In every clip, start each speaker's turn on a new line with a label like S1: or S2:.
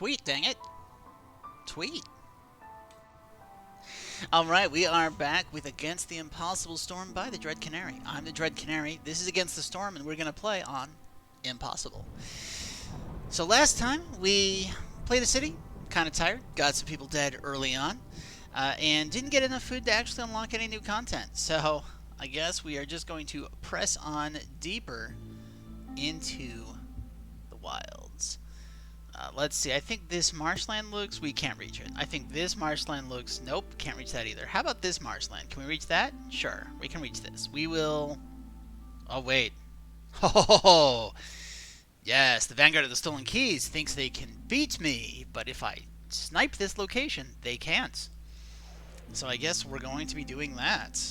S1: Tweet, dang it. Tweet. Alright, we are back with Against the Impossible Storm by the Dread Canary. I'm the Dread Canary. This is Against the Storm, and we're going to play on Impossible. So last time, we played a city. Kind of tired. Got some people dead early on. And didn't get enough food to actually unlock any new content. So I guess we are just going to press on deeper into the wilds. Let's see. I think this marshland looks... We can't reach it. I think this marshland looks... Nope, can't reach that either. How about this marshland? Can we reach that? Sure, we can reach this. We will... Oh, wait. Oh, yes, the Vanguard of the Stolen Keys thinks they can beat me, but if I snipe this location, they can't. So I guess we're going to be doing that.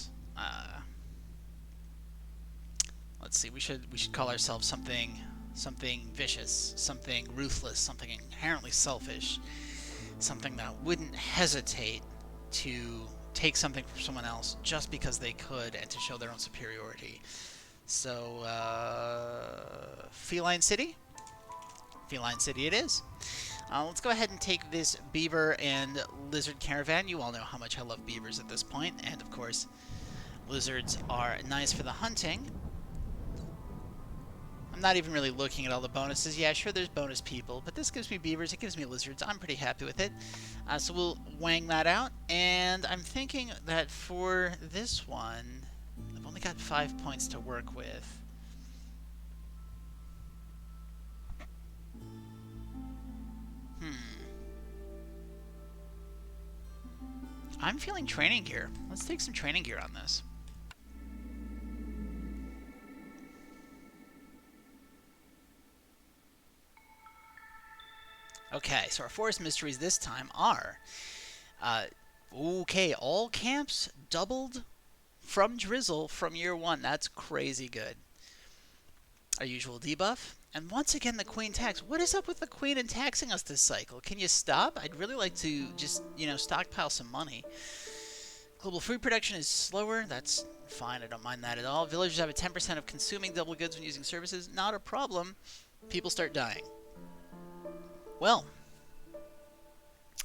S1: Let's see. We should call ourselves something vicious, something ruthless, something inherently selfish, something that wouldn't hesitate to take something from someone else just because they could and to show their own superiority. So, Feline City? Feline City it is. Let's go ahead and take this beaver and lizard caravan. You all know how much I love beavers at this point, and of course, lizards are nice for the hunting. I'm not even really looking at all the bonuses. Yeah, sure, there's bonus people, but this gives me beavers, it gives me lizards. I'm pretty happy with it. So we'll wang that out, and I'm thinking that for this one, I've only got 5 points to work with. I'm feeling training gear. Let's take some training gear on this. Okay, so our forest mysteries this time are... okay, all camps doubled from Drizzle from year 1. That's crazy good. Our usual debuff. And once again, the Queen tax. What is up with the Queen and taxing us this cycle? Can you stop? I'd really like to just, stockpile some money. Global food production is slower. That's fine. I don't mind that at all. Villagers have a 10% of consuming double goods when using services. Not a problem. People start dying. Well,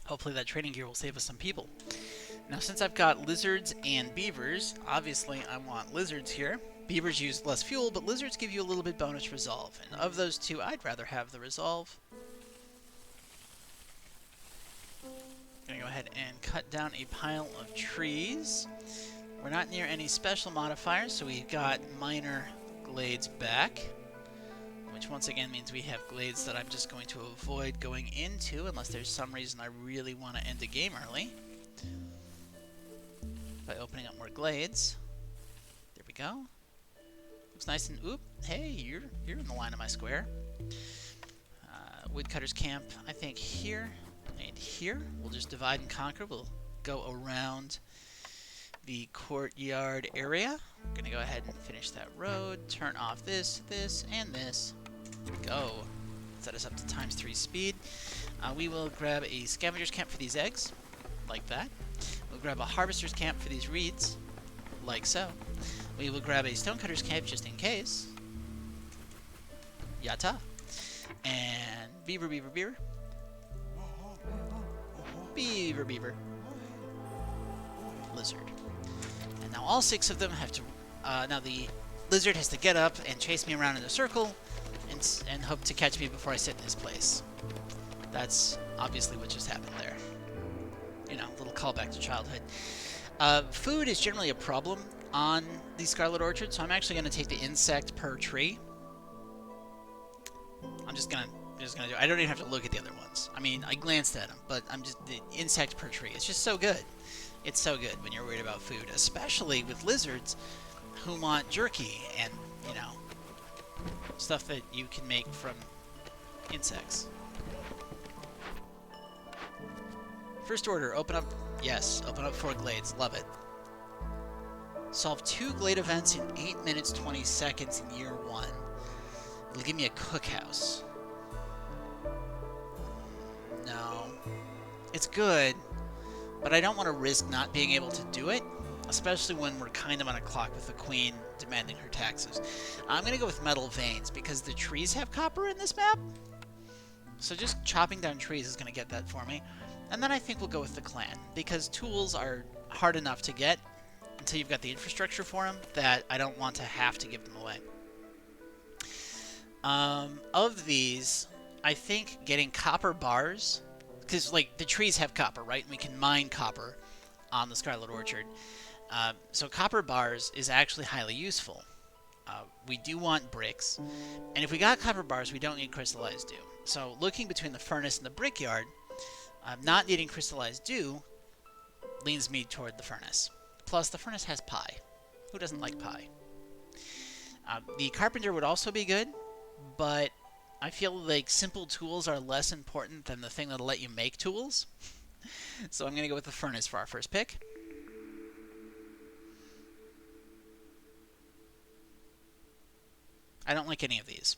S1: hopefully that training gear will save us some people. Now, since I've got lizards and beavers, obviously I want lizards here. Beavers use less fuel, but lizards give you a little bit bonus resolve. And of those two, I'd rather have the resolve. I'm going to go ahead and cut down a pile of trees. We're not near any special modifiers, so we've got minor glades back. Which once again means we have glades that I'm just going to avoid going into unless there's some reason I really want to end the game early. By opening up more glades. There we go. Looks nice and... Oop! Hey, you're in the line of my square. Woodcutter's camp, I think here and here. We'll just divide and conquer. We'll go around the courtyard area. I'm going to go ahead and finish that road. Turn off this, this, and this. Go. Set us up to ×3 speed. We will grab a scavenger's camp for these eggs. Like that. We'll grab a harvester's camp for these reeds. Like so. We will grab a stonecutter's camp just in case. Yata. And beaver, beaver, beaver. Beaver, beaver. Lizard. And now all 6 of them have to... now the lizard has to get up and chase me around in a circle and hope to catch me before I sit in his place. That's obviously what just happened there. A little callback to childhood. Food is generally a problem on the Scarlet Orchard, so I'm actually going to take the insect per tree. I'm just gonna do. I don't even have to look at the other ones. I mean, I glanced at them, but I'm just the insect per tree. It's just so good. It's so good when you're worried about food, especially with lizards who want jerky and stuff that you can make from insects. First order, open up. Yes, open up 4 glades. Love it. Solve 2 glade events in 8 minutes 20 seconds in year 1. It'll give me a cookhouse. No. It's good, but I don't want to risk not being able to do it, especially when we're kind of on a clock with the Queen demanding her taxes. I'm going to go with metal veins because the trees have copper in this map. So just chopping down trees is going to get that for me. And then I think we'll go with the clan, because tools are hard enough to get until you've got the infrastructure for them that I don't want to have to give them away. Of these, I think getting copper bars, because like the trees have copper, right? And we can mine copper on the Scarlet Orchard. So copper bars is actually highly useful. We do want bricks, and if we got copper bars, we don't need crystallized dew. So looking between the furnace and the brickyard, not needing crystallized dew leans me toward the furnace. Plus, the furnace has pie. Who doesn't like pie? The carpenter would also be good, but I feel like simple tools are less important than the thing that'll let you make tools. So I'm going to go with the furnace for our first pick. I don't like any of these.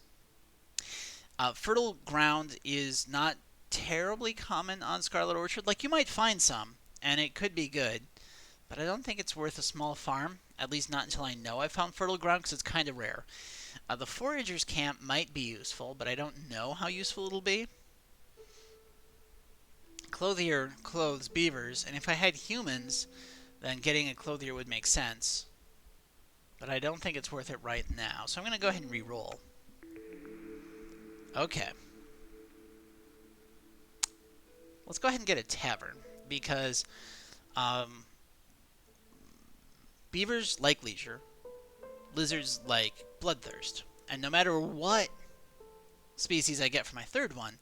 S1: Fertile ground is not terribly common on Scarlet Orchard. Like, you might find some, and it could be good, but I don't think it's worth a small farm, at least not until I know I found fertile ground, because it's kind of rare. The Foragers Camp might be useful, but I don't know how useful it'll be. Clothier clothes beavers, and if I had humans, then getting a clothier would make sense. But I don't think it's worth it right now, so I'm going to go ahead and re-roll. Okay. Let's go ahead and get a tavern, because beavers like leisure, lizards like bloodthirst, and no matter what species I get for my third one,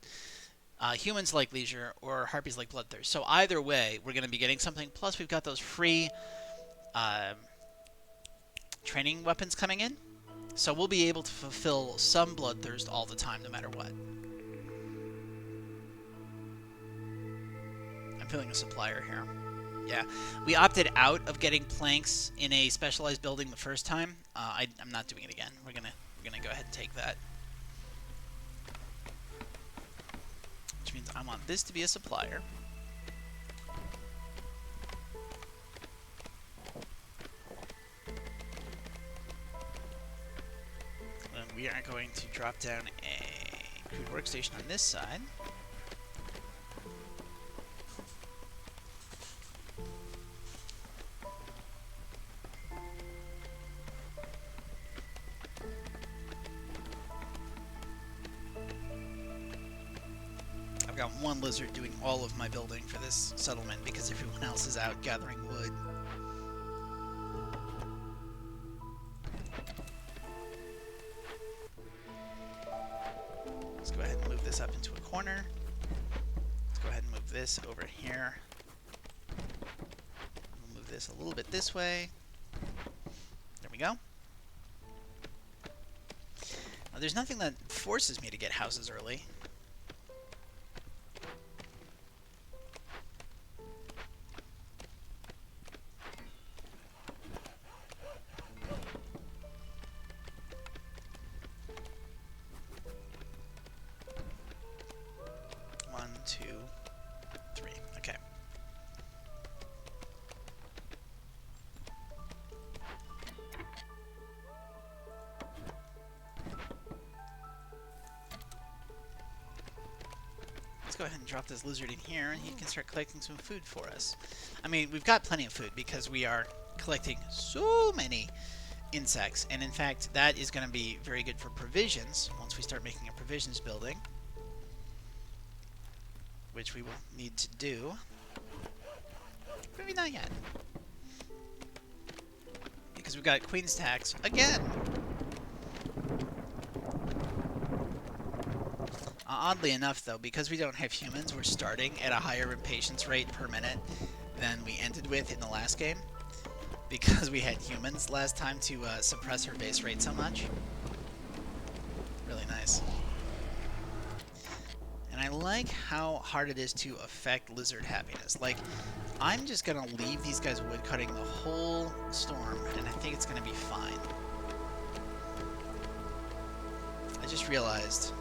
S1: humans like leisure or harpies like bloodthirst. So either way, we're going to be getting something. Plus, we've got those free training weapons coming in, so we'll be able to fulfill some bloodthirst all the time, no matter what. I'm feeling a supplier here. Yeah, we opted out of getting planks in a specialized building the first time. I'm not doing it again. We're gonna go ahead and take that, which means I want this to be a supplier. And we are going to drop down a crude workstation on this side. Got one lizard doing all of my building for this settlement because everyone else is out gathering wood. Let's go ahead and move this up into a corner. Let's go ahead and move this over here. We'll move this a little bit this way. There we go. Now, there's nothing that forces me to get houses early. Go ahead and drop this lizard in here, and he can start collecting some food for us. I mean, we've got plenty of food because we are collecting so many insects, and in fact, that is going to be very good for provisions once we start making a provisions building, which we will need to do. Maybe not yet, because we've got Queen's Tax again. Oddly enough, though, because we don't have humans, we're starting at a higher impatience rate per minute than we ended with in the last game, because we had humans last time to suppress our base rate so much. Really nice. And I like how hard it is to affect lizard happiness. Like, I'm just going to leave these guys woodcutting the whole storm, and I think it's going to be fine. I just realized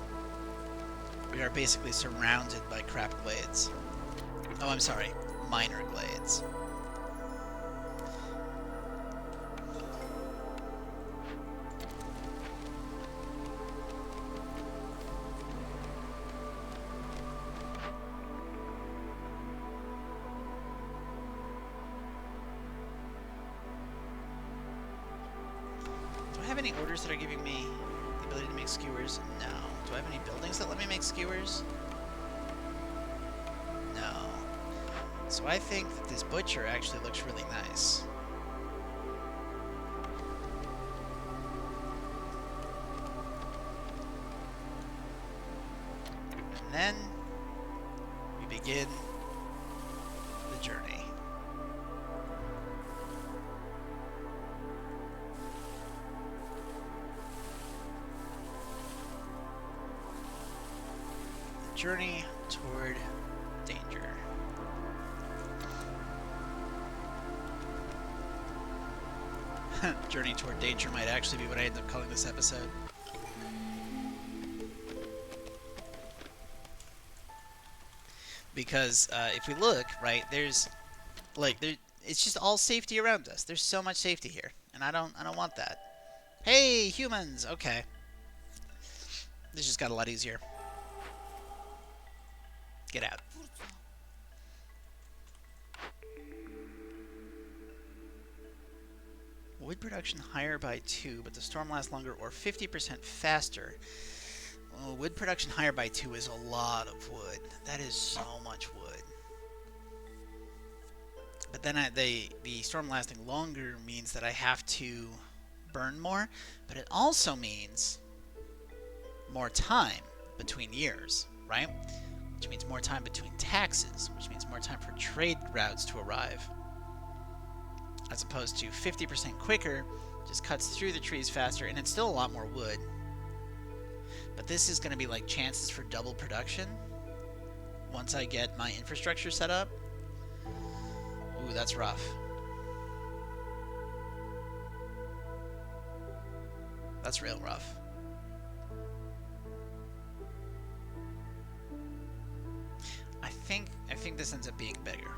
S1: we are basically surrounded by crap glades. Oh, I'm sorry, minor glades. have any orders that are giving me the ability to make skewers? No. Do I have any buildings that let me make skewers? No. So I think that this butcher actually looks really nice. And then we begin the journey. The journey toward danger. Journey toward danger might actually be what I end up calling this episode. Because if we look, right, there's like it's just all safety around us. There's so much safety here, and I don't want that. Hey, humans. Okay. This just got a lot easier. Get out. Wood production higher by 2, but the storm lasts longer or 50% faster. Oh, wood production higher by 2 is a lot of wood. That is so much wood. But then the storm lasting longer means that I have to burn more, but it also means more time between years, right? Which means more time between taxes, which means more time for trade routes to arrive. As opposed to 50% quicker, just cuts through the trees faster, and it's still a lot more wood. But this is going to be like chances for double production once I get my infrastructure set up. Ooh, that's rough. That's real rough. I think this ends up being bigger.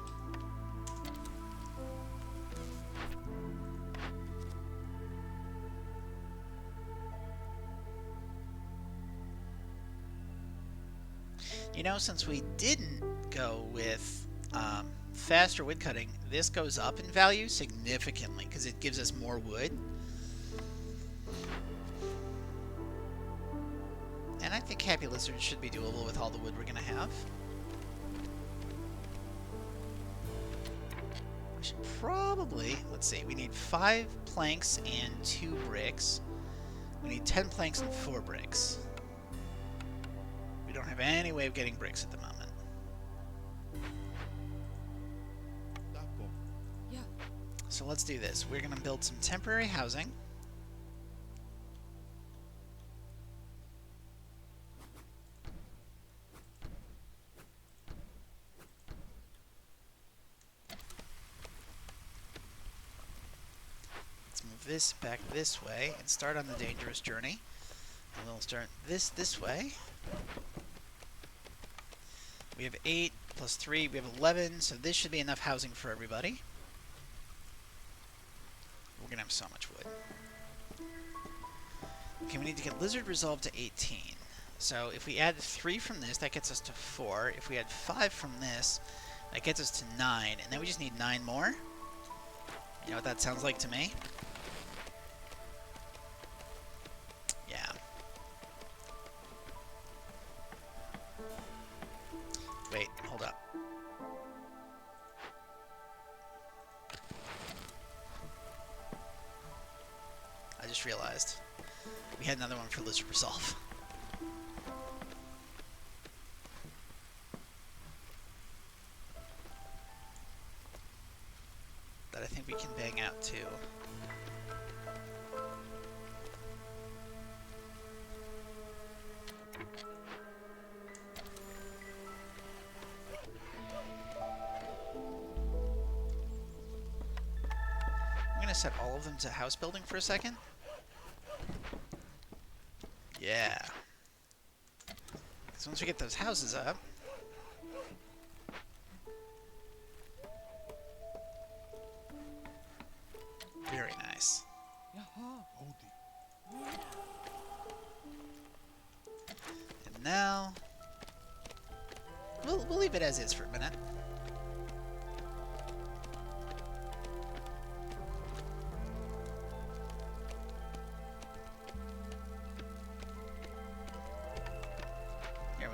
S1: You know, since we didn't go with faster wood cutting, this goes up in value significantly because it gives us more wood. And I think Happy Lizard should be doable with all the wood we're going to have. We should probably, let's see, we need 5 planks and 2 bricks. We need 10 planks and 4 bricks. We don't have any way of getting bricks at the moment.
S2: Yeah.
S1: So let's do this. We're going to build some temporary housing. Let's move this back this way and start on the dangerous journey. And we'll start this way. We have 8 plus 3, we have 11, so this should be enough housing for everybody. We're going to have so much wood. Okay, we need to get lizard resolved to 18. So if we add 3 from this, that gets us to 4. If we add 5 from this, that gets us to 9. And then we just need 9 more. You know what that sounds like to me? Yeah. Wait, hold up. I just realized we had another one for Lizard Resolve. That I think we can bang out too. I'm gonna set all of them to house building for a second. Yeah. Because once we get those houses up, very nice. And now we'll leave it as is for a minute.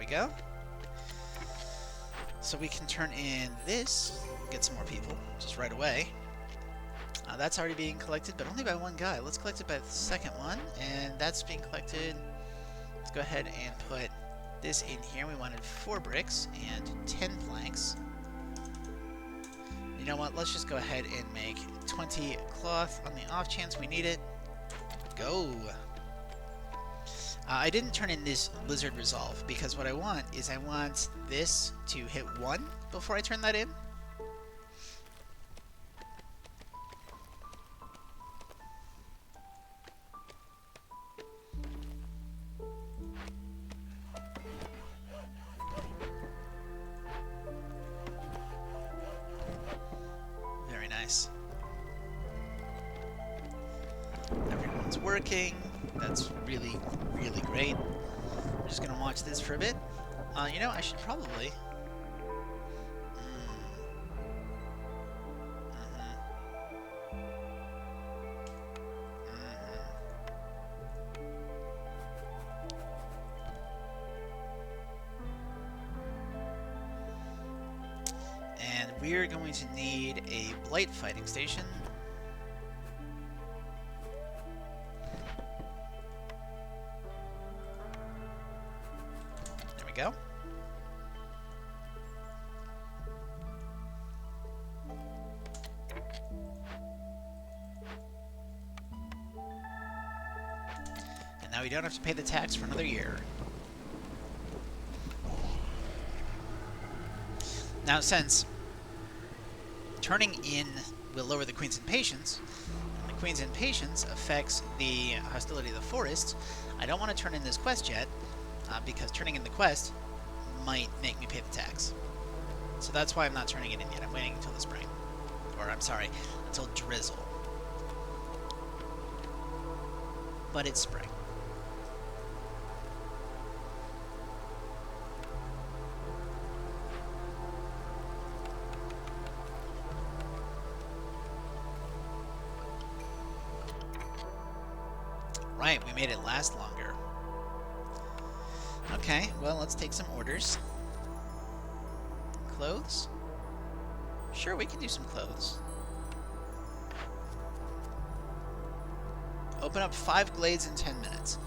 S1: we go. So we can turn in this, get some more people, just right away. That's already being collected, but only by one guy. Let's collect it by the second one, and that's being collected. Let's go ahead and put this in here. We wanted 4 bricks and 10 planks. You know what? Let's just go ahead and make 20 cloth on the off chance we need it. Go! I didn't turn in this lizard resolve because what I want is I want this to hit 1 before I turn that in. Very nice. Everyone's working. That's really, really great. I'm just gonna watch this for a bit. You know, I should probably... And we're going to need a blight fighting station. Go. And now we don't have to pay the tax for another year. Now, since turning in will lower the Queen's Impatience, and the Queen's Impatience affects the hostility of the forest, I don't want to turn in this quest yet. Because turning in the quest might make me pay the tax. So that's why I'm not turning it in yet. I'm waiting until the spring. Or, I'm sorry, until drizzle. But it's spring. Right, we made it last longer. Okay, well, let's take some orders. Clothes? Sure, we can do some clothes. Open up 5 glades in 10 minutes.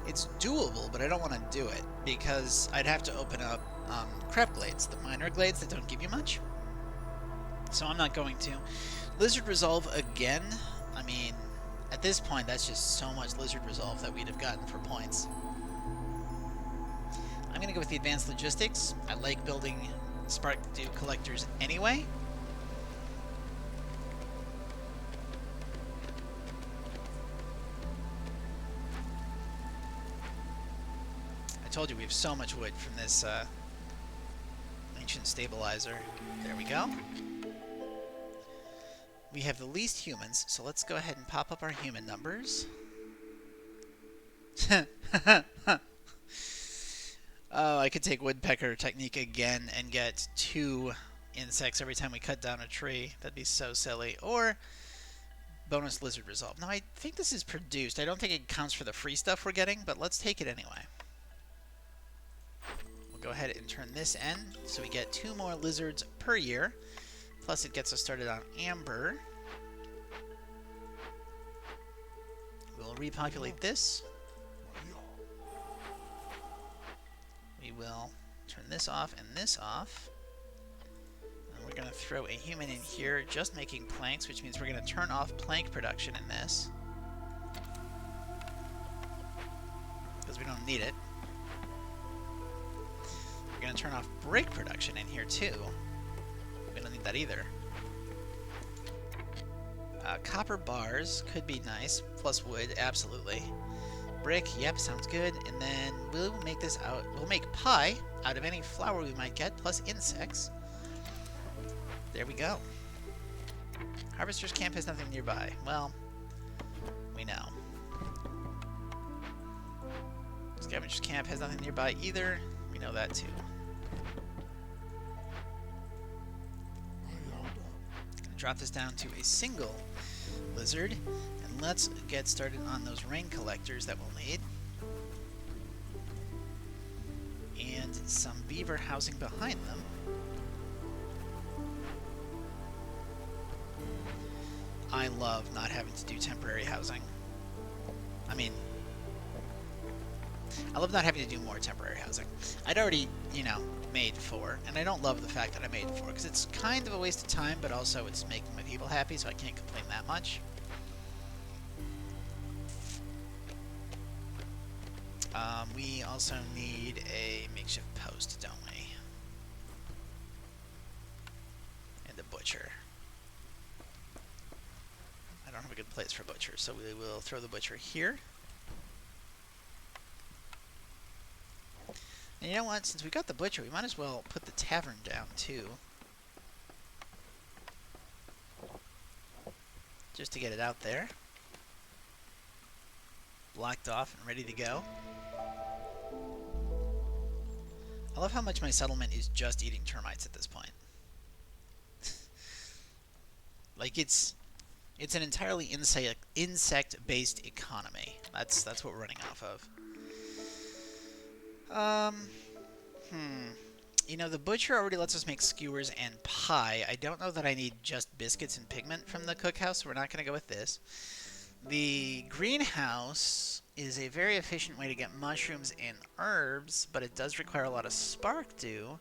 S1: It's doable, but I don't want to do it, because I'd have to open up crep glades, the minor glades that don't give you much. So I'm not going to. Lizard Resolve again? I mean, at this point, that's just so much Lizard Resolve that we'd have gotten for points. I'm going to go with the Advanced Logistics. I like building Spark Dew collectors anyway. I told you we have so much wood from this ancient stabilizer. There we go. We have the least humans, so let's go ahead and pop up our human numbers. Oh, I could take woodpecker technique again and get 2 insects every time we cut down a tree. That'd be so silly. Or bonus lizard resolve. Now, I think this is produced. I don't think it counts for the free stuff we're getting, but let's take it anyway. We'll go ahead and turn this in, so we get 2 more lizards per year. Plus, it gets us started on amber. We'll repopulate this. We will turn this off and this off. And we're going to throw a human in here just making planks, which means we're going to turn off plank production in this. Because we don't need it. We're going to turn off brick production in here too. We don't need that either. Copper bars could be nice, plus wood, absolutely. Brick, yep, sounds good. And then we'll make this out. We'll make pie out of any flour we might get, plus insects. There we go. Harvester's camp has nothing nearby. Well, we know. Scavenger's camp has nothing nearby either. We know that too. Gonna drop this down to a single lizard. And let's get started on those rain collectors that we'll need. And and some beaver housing behind them. I love not having to do temporary housing. I mean, I love not having to do more temporary housing. I'd already, you know, made 4, and I don't love the fact that I made 4, because it's kind of a waste of time, but also it's making my people happy, so I can't complain that much. We also need a makeshift post, don't we? And a butcher. I don't have a good place for butcher, so we will throw the butcher here. And you know what? Since we got the butcher, we might as well put the tavern down too. Just to get it out there. Blocked off and ready to go. I love how much my settlement is just eating termites at this point. Like it's an entirely insect-based economy. That's what we're running off of. You know, the butcher already lets us make skewers and pie. I don't know that I need just biscuits and pigment from the cookhouse, so we're not going to go with this. The greenhouse is a very efficient way to get mushrooms and herbs, but it does require a lot of spark dew.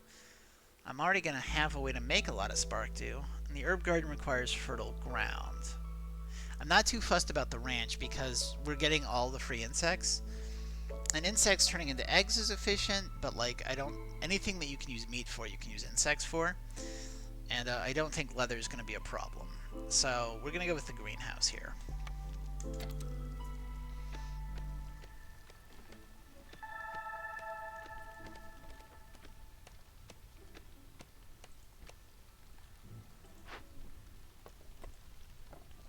S1: I'm already going to have a way to make a lot of spark dew, and the herb garden requires fertile ground. I'm not too fussed about the ranch because we're getting all the free insects. And insects turning into eggs is efficient, but like anything that you can use meat for, you can use insects for. And I don't think leather is going to be a problem. So we're going to go with the greenhouse here.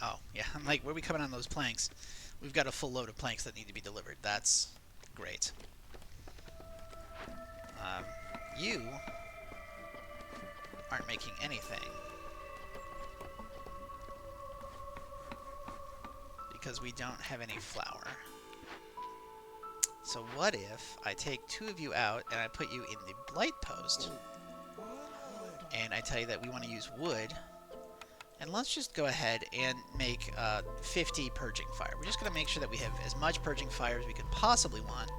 S1: Oh, yeah, I'm like, where are we coming on those planks? We've got a full load of planks that need to be delivered. That's great. You aren't making anything. Because we don't have any flour. So what if I take 2 of you out and I put you in the blight post, and I tell you that we want to use wood, and let's just go ahead and make 50 purging fire. We're just going to make sure that we have as much purging fire as we could possibly want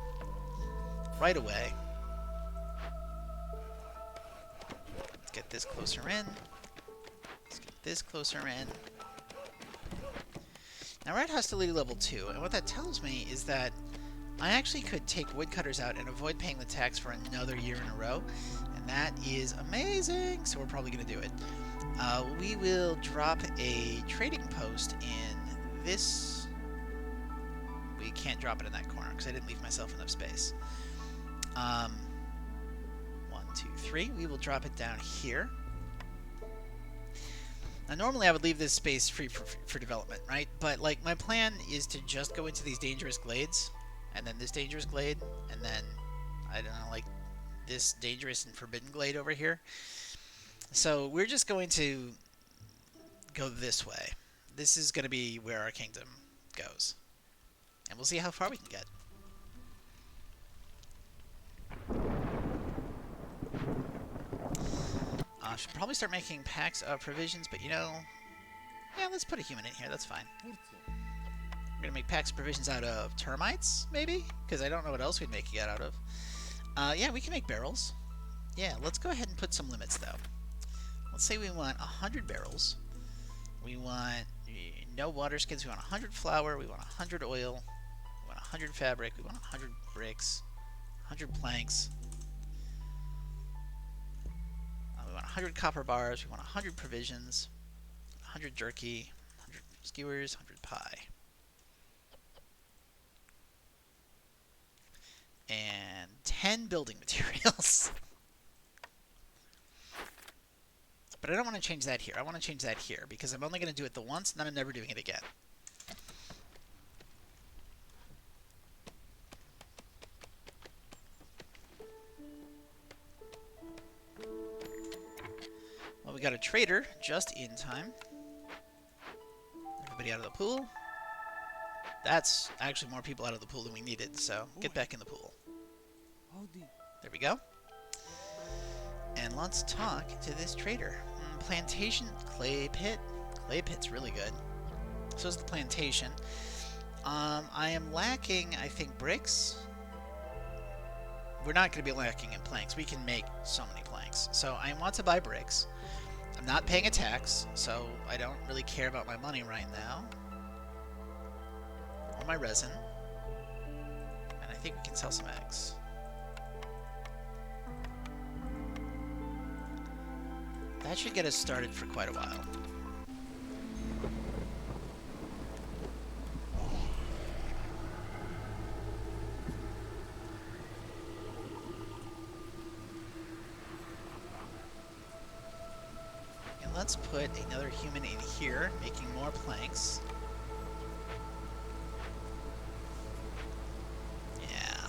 S1: right away. Let's get this closer in. Let's get this closer in. Now we're at hostility level 2, and what that tells me is that I actually could take woodcutters out and avoid paying the tax for another year in a row, and that is amazing, so we're probably going to do it. We will drop a trading post in this. We can't drop it in that corner because I didn't leave myself enough space. 1, 2, 3. We will drop it down here. Now, normally I would leave this space free for development, right? But like my plan is to just go into these dangerous glades, and then this dangerous glade, and then I don't know, like this dangerous and forbidden glade over here. So we're just going to go this way. This is going to be where our kingdom goes. And we'll see how far we can get. Should probably start making packs of provisions, but you know, yeah, let's put a human in here. That's fine. We're going to make packs of provisions out of termites, maybe? Because I don't know what else we'd make it out of. Yeah, we can make barrels. Yeah, let's go ahead and put some limits, though. Let's say we want 100 barrels. We want no water skins. We want 100 flour. We want 100 oil. We want 100 fabric. We want 100 bricks. 100 planks. We want 100 copper bars. We want 100 provisions. 100 jerky. 100 skewers. 100 pie. And 10 building materials. But I don't want to change that here. I want to change that here because I'm only going to do it the once, and then I'm never doing it again. Well, we got a trader just in time. Everybody out of the pool. That's actually more people out of the pool than we needed, so get back in the pool. There we go. And let's talk to this trader. Plantation, clay pit. Clay pit's really good. So is the plantation. I am lacking, I think, bricks. We're not going to be lacking in planks. We can make so many planks. So I want to buy bricks. I'm not paying a tax, so I don't really care about my money right now. Or my resin. And I think we can sell some eggs. That should get us started for quite a while. And let's put another human in here, making more planks. Yeah.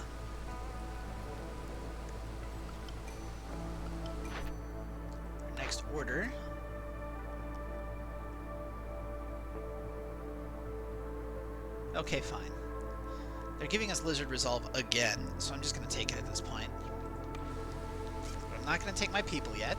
S1: Next order. Okay, fine. They're giving us Lizard Resolve again, so I'm just going to take it at this point. But I'm not going to take my people yet.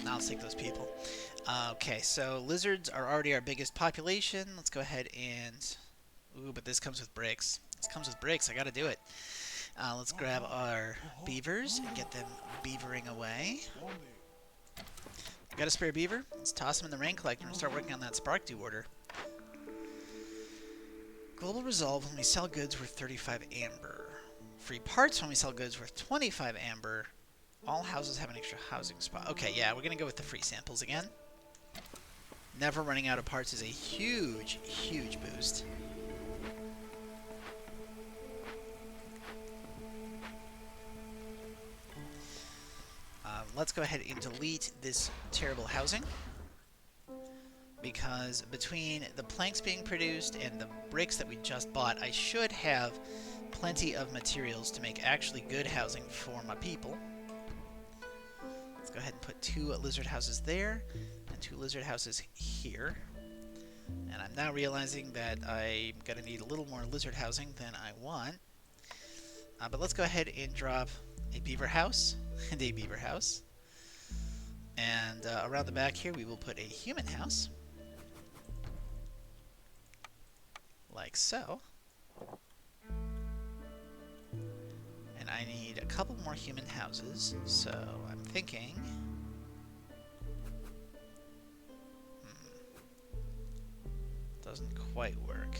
S1: I'll take those people. Okay, so lizards are already our biggest population. Let's go ahead and... Ooh, but this comes with bricks. This comes with bricks. I gotta do it. Let's grab our beavers and get them beavering away. Got a spare beaver? Let's toss them in the rain collector and start working on that spark due order. Global resolve when we sell goods worth 35 amber. Free parts when we sell goods worth 25 amber. All houses have an extra housing spot. Okay, yeah, we're going to go with the free samples again. Never running out of parts is a huge, huge boost. Let's go ahead and delete this terrible housing. Because between the planks being produced and the bricks that we just bought, I should have plenty of materials to make actually good housing for my people. Let's go ahead and put 2 lizard houses there and 2 lizard houses here. And I'm now realizing that I'm going to need a little more lizard housing than I want. But let's go ahead and drop a beaver house and a beaver house. And around the back here we will put a human house. Like so. And I need a couple more human houses, so I'm thinking... Doesn't quite work.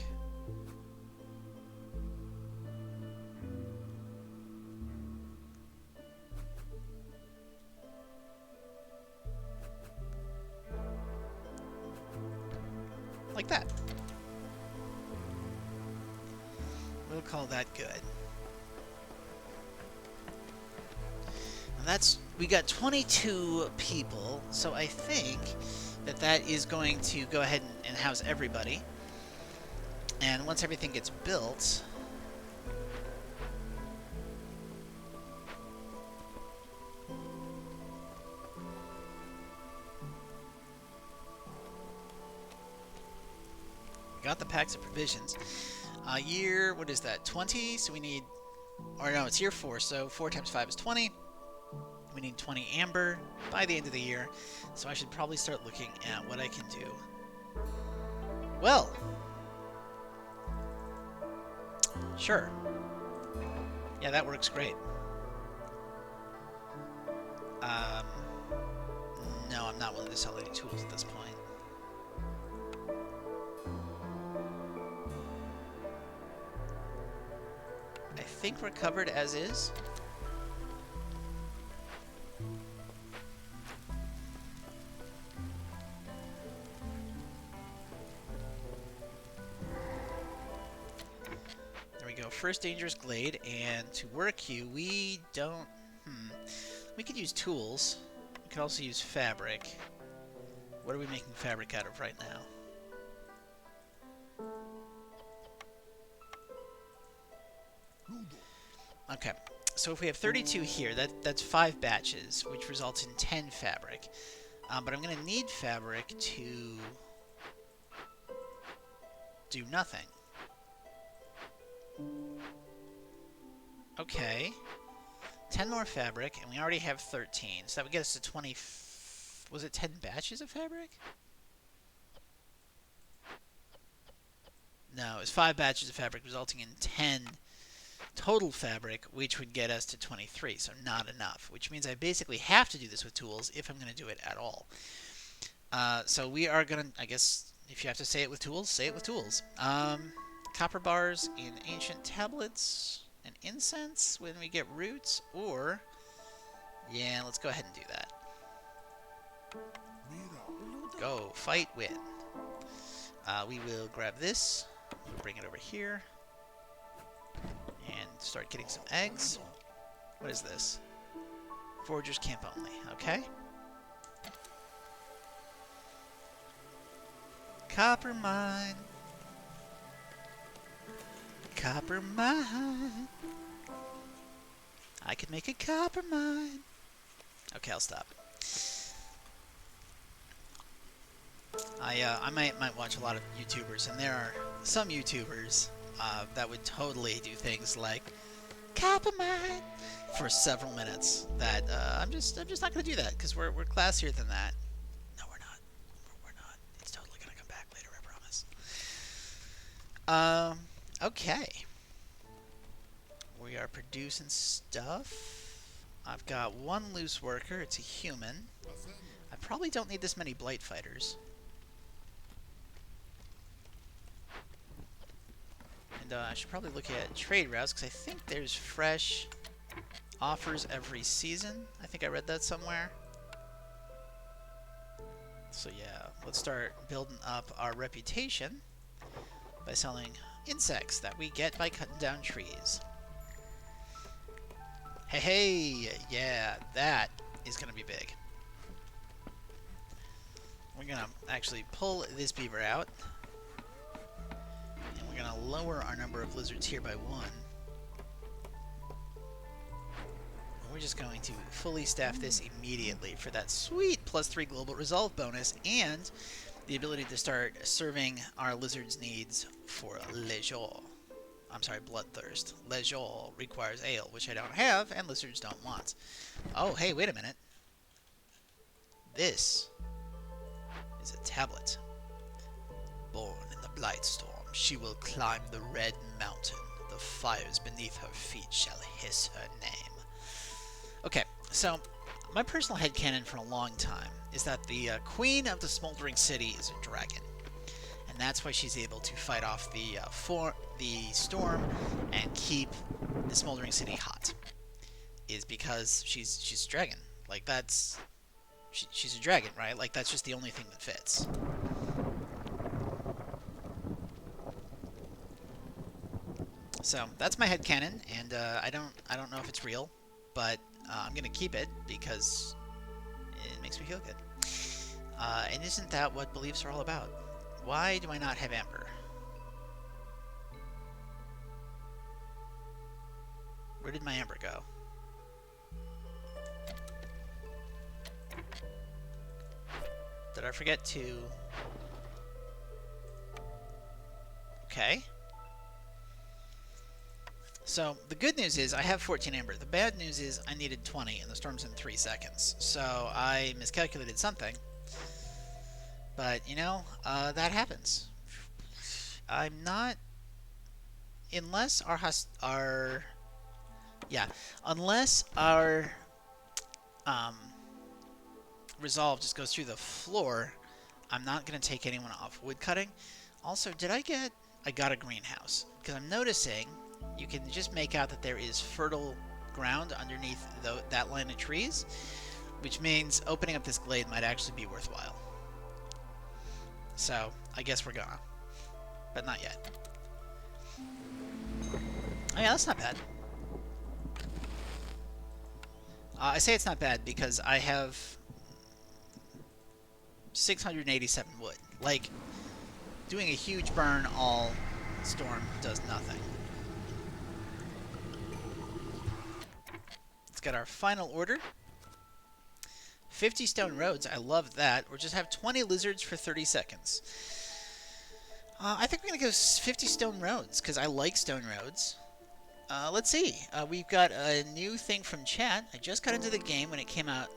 S1: Like that. We'll call that good. And we got 22 people, so I think that is going to go ahead and house everybody. And once everything gets built, we got the packs of provisions. Year, what is that, 20? So we need, or no, it's year 4, so 4 times 5 is 20. We need 20 amber by the end of the year, so I should probably start looking at what I can do. Well, sure. Yeah, that works great. No, I'm not willing to sell any tools at this point. I think we're covered as is. There we go. First dangerous glade, and to work you, we don't... We could use tools. We could also use fabric. What are we making fabric out of right now? Okay, so if we have 32 here, that's 5 batches, which results in 10 fabric. But I'm going to need fabric to do nothing. Okay. 10 more fabric, and we already have 13, so that would get us to 20... Was it 10 batches of fabric? No, it was 5 batches of fabric, resulting in 10 total fabric, which would get us to 23, so not enough, which means I basically have to do this with tools if I'm going to do it at all. So we are going to, I guess, if you have to say it with tools, say it with tools. Copper bars in ancient tablets and incense when we get roots, or, yeah, let's go ahead and do that. Go, fight, win. We will grab this, we'll bring it over here, and start getting some eggs. What is this? Foragers camp only, okay. Copper mine. Copper mine. I could make a copper mine. Okay, I'll stop. I might watch a lot of YouTubers, and there are some YouTubers that would totally do things like copper mine for several minutes. That I'm just not gonna do that because we're classier than that. No, we're not. We're not. It's totally gonna come back later, I promise. Okay. We are producing stuff. I've got 1 loose worker. It's a human. I probably don't need this many blight fighters. And I should probably look at trade routes because I think there's fresh offers every season. I think I read that somewhere. So yeah, let's start building up our reputation by selling insects that we get by cutting down trees. Hey, yeah, that is going to be big. We're going to actually pull this beaver out. And we're going to lower our number of lizards here by 1. We're just going to fully staff this immediately for that sweet +3 global resolve bonus and the ability to start serving our lizards' needs for leisure. I'm sorry, bloodthirst. Leisure requires ale, which I don't have, and lizards don't want. Oh, hey, wait a minute. This is a tablet. Born in the blight storm, she will climb the red mountain. The fires beneath her feet shall hiss her name. Okay, so my personal headcanon for a long time is that the queen of the smoldering city is a dragon. And that's why she's able to fight off the storm and keep the smoldering city hot. Is because she's a dragon. Like that's she's a dragon, right? Like that's just the only thing that fits. So that's my headcanon, and I don't know if it's real, but I'm gonna keep it because it makes me feel good. And isn't that what beliefs are all about? Why do I not have amber? Where did my amber go? Did I forget to... Okay. So, the good news is I have 14 amber. The bad news is I needed 20 and the storm's in 3 seconds. So, I miscalculated something. But, you know, that happens. I'm not... Unless unless our resolve just goes through the floor, I'm not going to take anyone off wood cutting. Also, I got a greenhouse. Because I'm noticing you can just make out that there is fertile ground underneath that line of trees, which means opening up this glade might actually be worthwhile. So, I guess we're gonna. But not yet. Oh yeah, that's not bad. I say it's not bad because I have 687 wood. Like, doing a huge burn all storm does nothing. Let's get our final order. 50 stone roads. I love that. Or just have 20 lizards for 30 seconds. I think we're going to go 50 stone roads, because I like stone roads. Let's see. We've got a new thing from chat. I just got into the game when it came out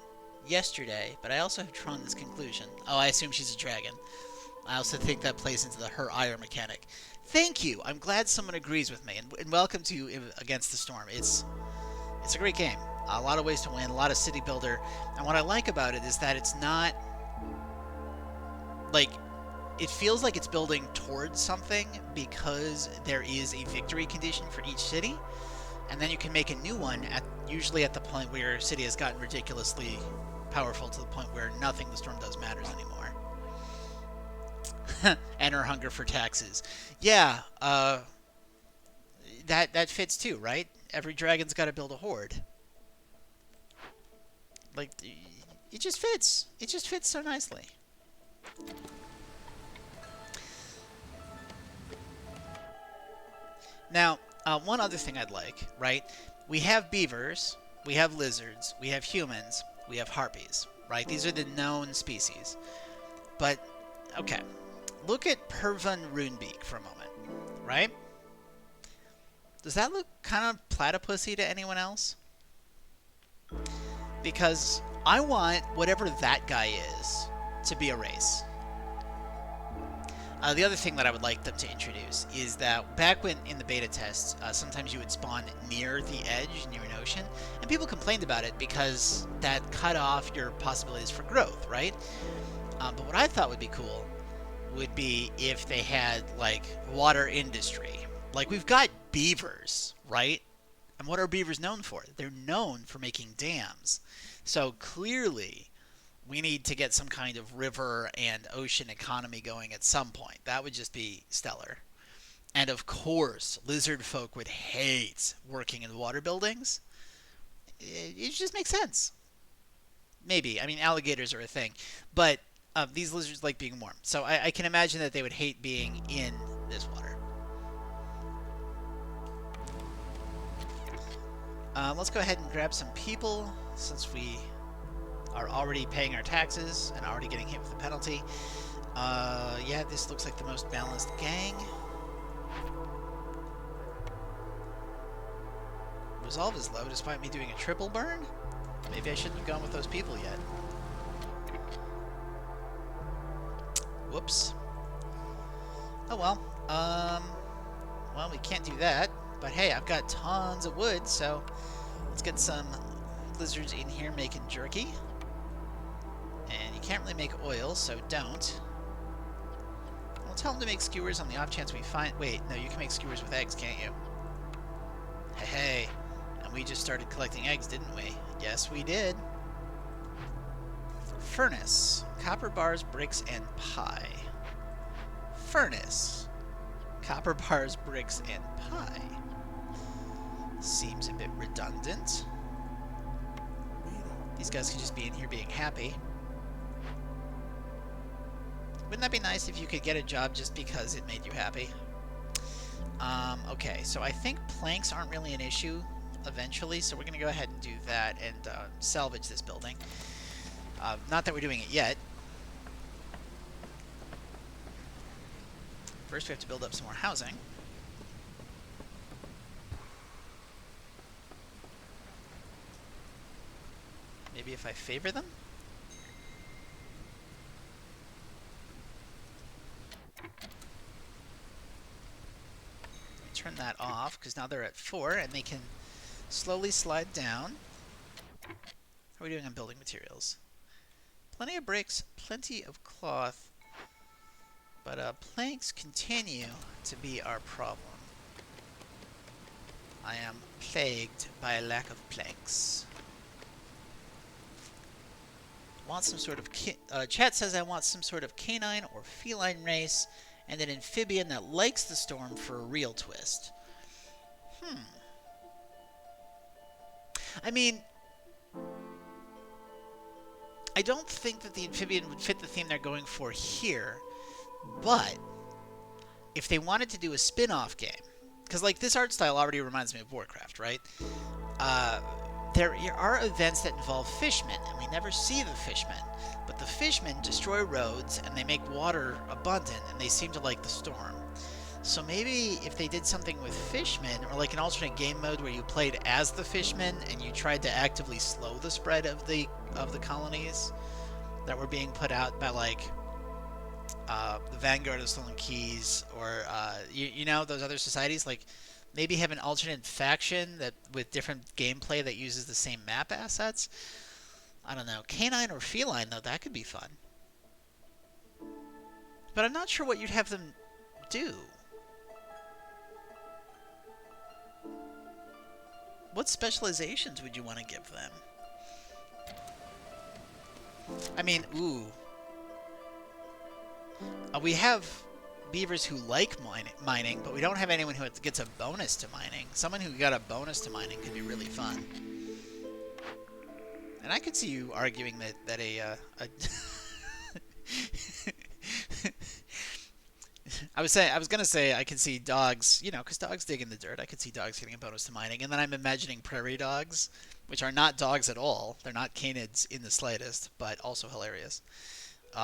S1: yesterday, but I also have drawn this conclusion. Oh, I assume she's a dragon. I also think that plays into the her ire mechanic. Thank you. I'm glad someone agrees with me, and welcome to Against the Storm. It's a great game. A lot of ways to win, a lot of city builder, and what I like about it is that it's not like it feels like it's building towards something because there is a victory condition for each city, and then you can make a new one usually at the point where your city has gotten ridiculously powerful to the point where nothing the storm does matters anymore. And her hunger for taxes. Yeah, that fits too, right? Every dragon's got to build a horde. Like, it just fits. It just fits so nicely. Now, one other thing I'd like, right? We have beavers, we have lizards, we have humans, we have harpies, right? These are the known species. But, okay. Look at Pervun Runebeak for a moment, right? Does that look kind of platypusy to anyone else? Because I want whatever that guy is to be a race. The other thing that I would like them to introduce is that back when in the beta tests, sometimes you would spawn near the edge, near an ocean, and people complained about it because that cut off your possibilities for growth, right? But what I thought would be cool would be if they had, like, water industry. Like, we've got beavers, right? And what are beavers known for? They're known for making dams. So clearly, we need to get some kind of river and ocean economy going at some point. That would just be stellar. And of course, lizard folk would hate working in water buildings. It just makes sense. Maybe. I mean, alligators are a thing. But these lizards like being warm. So I can imagine that they would hate being in this water. Let's go ahead and grab some people, since we are already paying our taxes and already getting hit with the penalty. Yeah, this looks like the most balanced gang. Resolve is low despite me doing a triple burn? Maybe I shouldn't have gone with those people yet. Whoops. Oh well. Well, we can't do that. But hey, I've got tons of wood, so let's get some lizards in here making jerky. And you can't really make oil, so don't. We'll tell them to make skewers on the off chance we find... Wait, no, you can make skewers with eggs, can't you? Hey, and we just started collecting eggs, didn't we? Yes, we did. Furnace. Copper bars, bricks, and pie. Furnace. Copper bars, bricks, and pie. Seems a bit redundant. These guys could just be in here being happy. Wouldn't that be nice if you could get a job just because it made you happy? Okay, so I think planks aren't really an issue eventually, so we're going to go ahead and do that and salvage this building. Not that we're doing it yet. First we have to build up some more housing. Maybe if I favor them? Turn that off, because now they're at 4, and they can slowly slide down. How are we doing on building materials? Plenty of bricks, plenty of cloth, but planks continue to be our problem. I am plagued by a lack of planks. Want some sort of... chat says I want some sort of canine or feline race and an amphibian that likes the storm for a real twist. I mean, I don't think that the amphibian would fit the theme they're going for here, but if they wanted to do a spin-off game, because like this art style already reminds me of Warcraft, right? There are events that involve fishmen, and we never see the fishmen. But the fishmen destroy roads, and they make water abundant, and they seem to like the storm. So maybe if they did something with fishmen, or like an alternate game mode where you played as the fishmen and you tried to actively slow the spread of the colonies that were being put out by like the Vanguard of Stolen Keys, or you know, those other societies, like maybe have an alternate faction that with different gameplay that uses the same map assets. I don't know. Canine or feline, though, that could be fun. But I'm not sure what you'd have them do. What specializations would you want to give them? I mean, ooh. We have beavers who like mining, but we don't have anyone who gets a bonus to mining. Someone who got a bonus to mining could be really fun. And I could see you arguing that a I was gonna say I could see dogs, you know, because dogs dig in the dirt. I could see dogs getting a bonus to mining, and then I'm imagining prairie dogs, which are not dogs at all. They're not canids in the slightest, but also hilarious.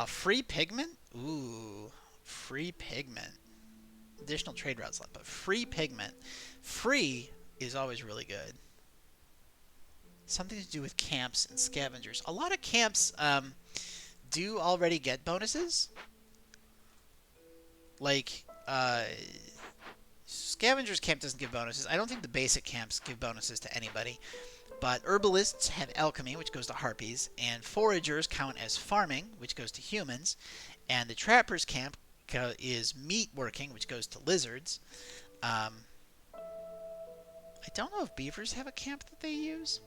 S1: Free pigment? Ooh, free pigment. Additional trade routes left, but free pigment. Free is always really good. Something to do with camps and scavengers. A lot of camps do already get bonuses. Like, Scavengers Camp doesn't give bonuses. I don't think the basic camps give bonuses to anybody. But Herbalists have Alchemy, which goes to Harpies. And Foragers count as Farming, which goes to humans. And the Trappers Camp is Meat Working, which goes to Lizards. I don't know if Beavers have a camp that they use.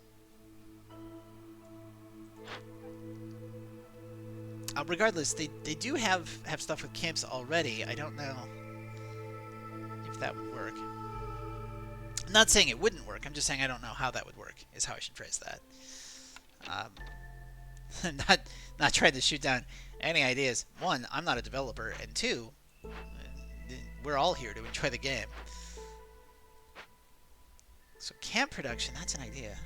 S1: Regardless, they do have stuff with camps already. I don't know if that would work. I'm not saying it wouldn't work. I'm just saying I don't know how that would work, is how I should phrase that. Not trying to shoot down any ideas. One, I'm not a developer, and two, we're all here to enjoy the game. So camp production, that's an idea.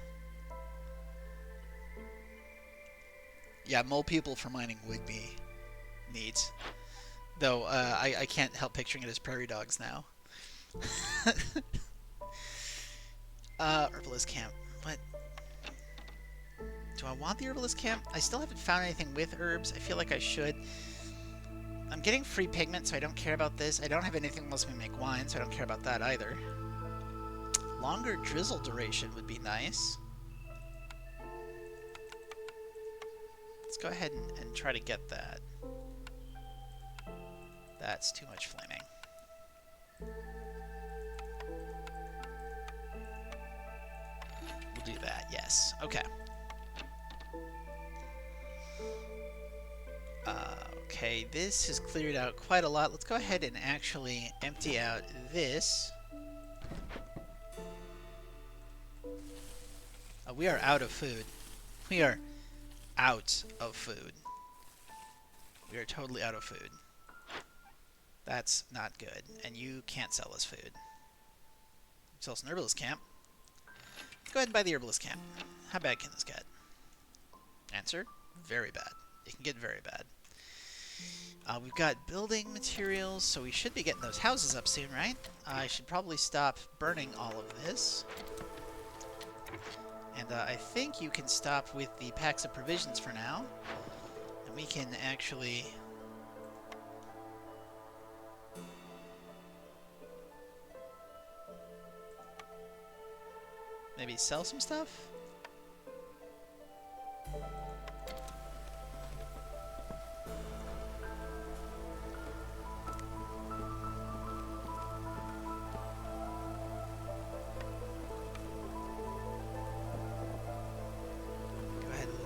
S1: Yeah, mole people for mining would be neat. Though, I can't help picturing it as prairie dogs now. Herbalist camp. What? Do I want the herbalist camp? I still haven't found anything with herbs. I feel like I should. I'm getting free pigment, so I don't care about this. I don't have anything that lets me make wine, so I don't care about that either. Longer drizzle duration would be nice. Let's go ahead and try to get that. That's too much flaming. We'll do that, yes. Okay. Okay, this has cleared out quite a lot. Let's go ahead and actually empty out this. We are out of food. We are out of food. We are totally out of food. That's not good. And you can't sell us food. Sell us an herbalist camp. Go ahead and buy the herbalist camp. How bad can this get? Answer, very bad. It can get very bad. We've got building materials, so we should be getting those houses up soon, right? I should probably stop burning all of this. And I think you can stop with the packs of provisions for now. And we can actually... maybe sell some stuff?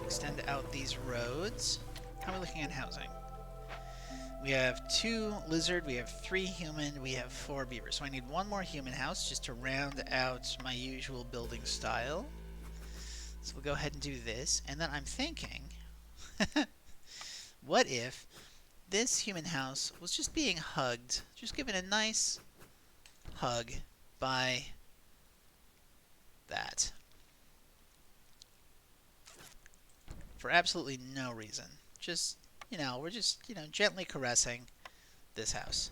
S1: Extend out these roads. How are we looking at housing? We have 2 lizard, we have 3 human, we have 4 beaver. So I need 1 more human house just to round out my usual building style. So we'll go ahead and do this. And then I'm thinking What if this human house was just being hugged, just given a nice hug by that? For absolutely no reason. Just, we're just, gently caressing this house.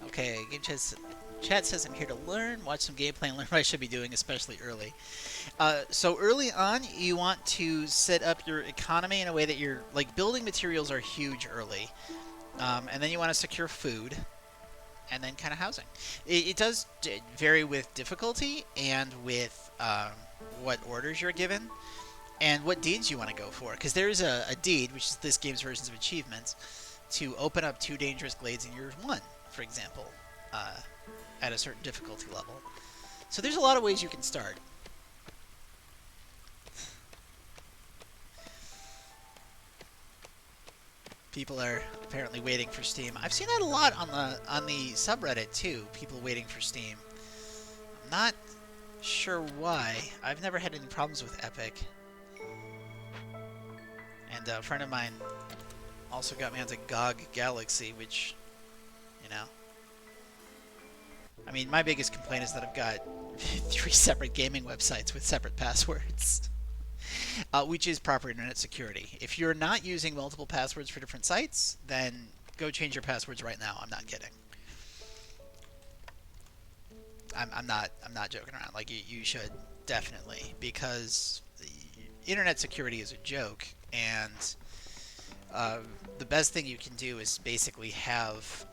S1: Okay, chat says I'm here to learn, watch some gameplay, and learn what I should be doing, especially early. So early on, you want to set up your economy in a way that you're, like, building materials are huge early. And then you want to secure food, and then kind of housing. It does vary with difficulty and with what orders you're given, and what deeds you want to go for. Because there's a deed, which is this game's versions of achievements, to open up 2 dangerous glades in year 1, for example, at a certain difficulty level. So there's a lot of ways you can start. People are apparently waiting for Steam. I've seen that a lot on the subreddit too. People waiting for Steam. I'm not sure why. I've never had any problems with Epic. And a friend of mine also got me onto GOG Galaxy, which, I mean, my biggest complaint is that I've got 3 separate gaming websites with separate passwords. Which is proper internet security. If you're not using multiple passwords for different sites, then go change your passwords right now. I'm not kidding. I'm not joking around. Like, you should definitely, because internet security is a joke, and the best thing you can do is basically have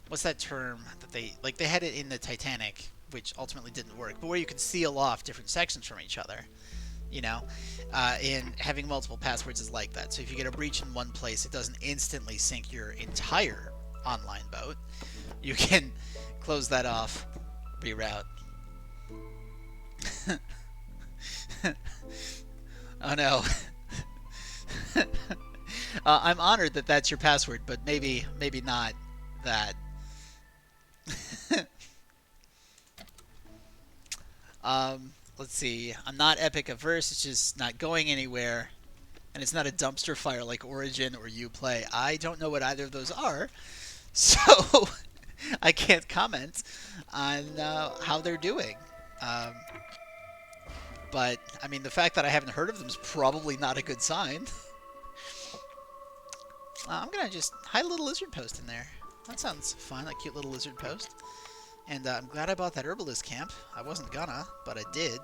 S1: what's that term that they had it in the Titanic, which ultimately didn't work, but where you can seal off different sections from each other, and having multiple passwords is like that. So if you get a breach in one place, it doesn't instantly sink your entire online boat. You can close that off, reroute. Oh no. I'm honored that that's your password, but maybe not that. Let's see. I'm not Epic averse. It's just not going anywhere, and it's not a dumpster fire like Origin or Uplay. I don't know what either of those are, so I can't comment on how they're doing. But I mean, the fact that I haven't heard of them is probably not a good sign. I'm gonna just hide a little lizard post in there. That sounds fun, a cute little lizard post. And I'm glad I bought that herbalist camp. I wasn't gonna, but I did.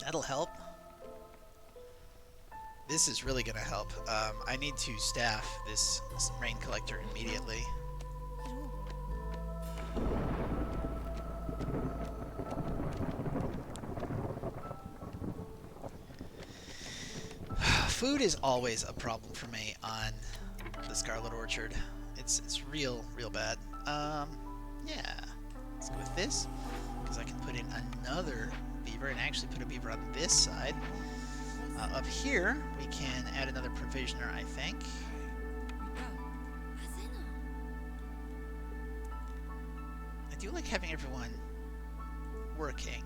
S1: That'll help. This is really gonna help. I need to staff this rain collector immediately. Food is always a problem for me on the Scarlet Orchard. It's real bad. Yeah. Let's go with this, because I can put in another beaver and actually put a beaver on this side. Up here, we can add another provisioner, I think. I do like having everyone working.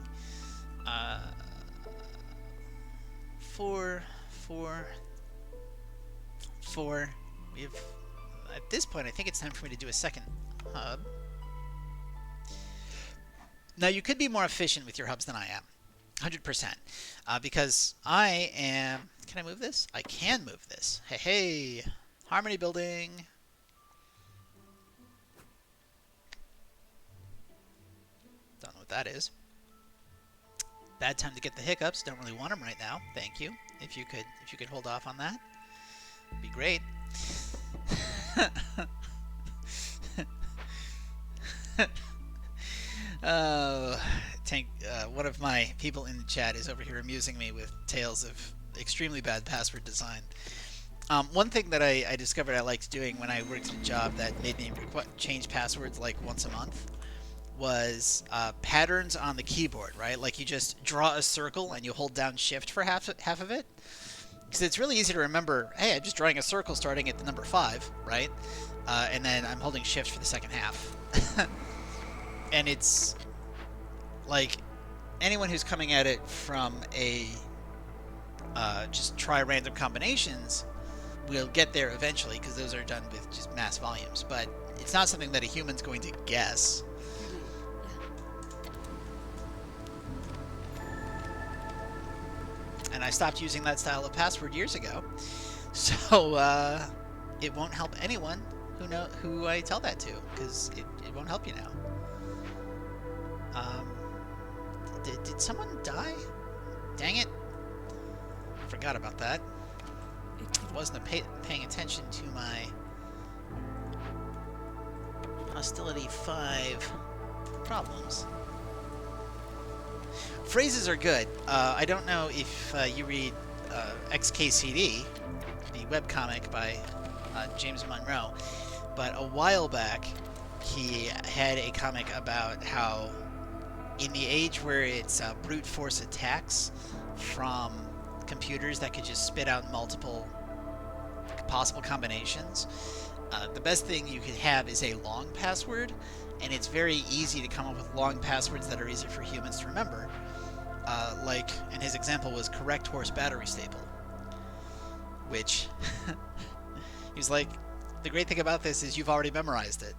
S1: 4. We have, at this point, I think it's time for me to do a second hub. Now, you could be more efficient with your hubs than I am. 100%. Because I am... Can I move this? I can move this. Hey! Harmony building! Don't know what that is. Bad time to get the hiccups. Don't really want them right now. Thank you. If you could hold off on that, it'd be great. One of my people in the chat is over here amusing me with tales of extremely bad password design. One thing that I discovered I liked doing when I worked a job that made me change passwords like once a month was patterns on the keyboard, right? Like you just draw a circle and you hold down shift for half of it. Because it's really easy to remember, hey, I'm just drawing a circle starting at the number 5, right? And then I'm holding shift for the second half. And it's like anyone who's coming at it from a just try random combinations will get there eventually, because those are done with just mass volumes. But it's not something that a human's going to guess. And I stopped using that style of password years ago, so it won't help anyone who I tell that to, because it won't help you now. Did someone die? Dang it! Forgot about that. Wasn't paying attention to my hostility 5 problems. Phrases are good. I don't know if you read XKCD, the webcomic by James Monroe, but a while back he had a comic about how in the age where it's brute force attacks from computers that could just spit out multiple possible combinations, the best thing you could have is a long password, and it's very easy to come up with long passwords that are easy for humans to remember. And his example was correct horse battery staple, which he was like, the great thing about this is you've already memorized it.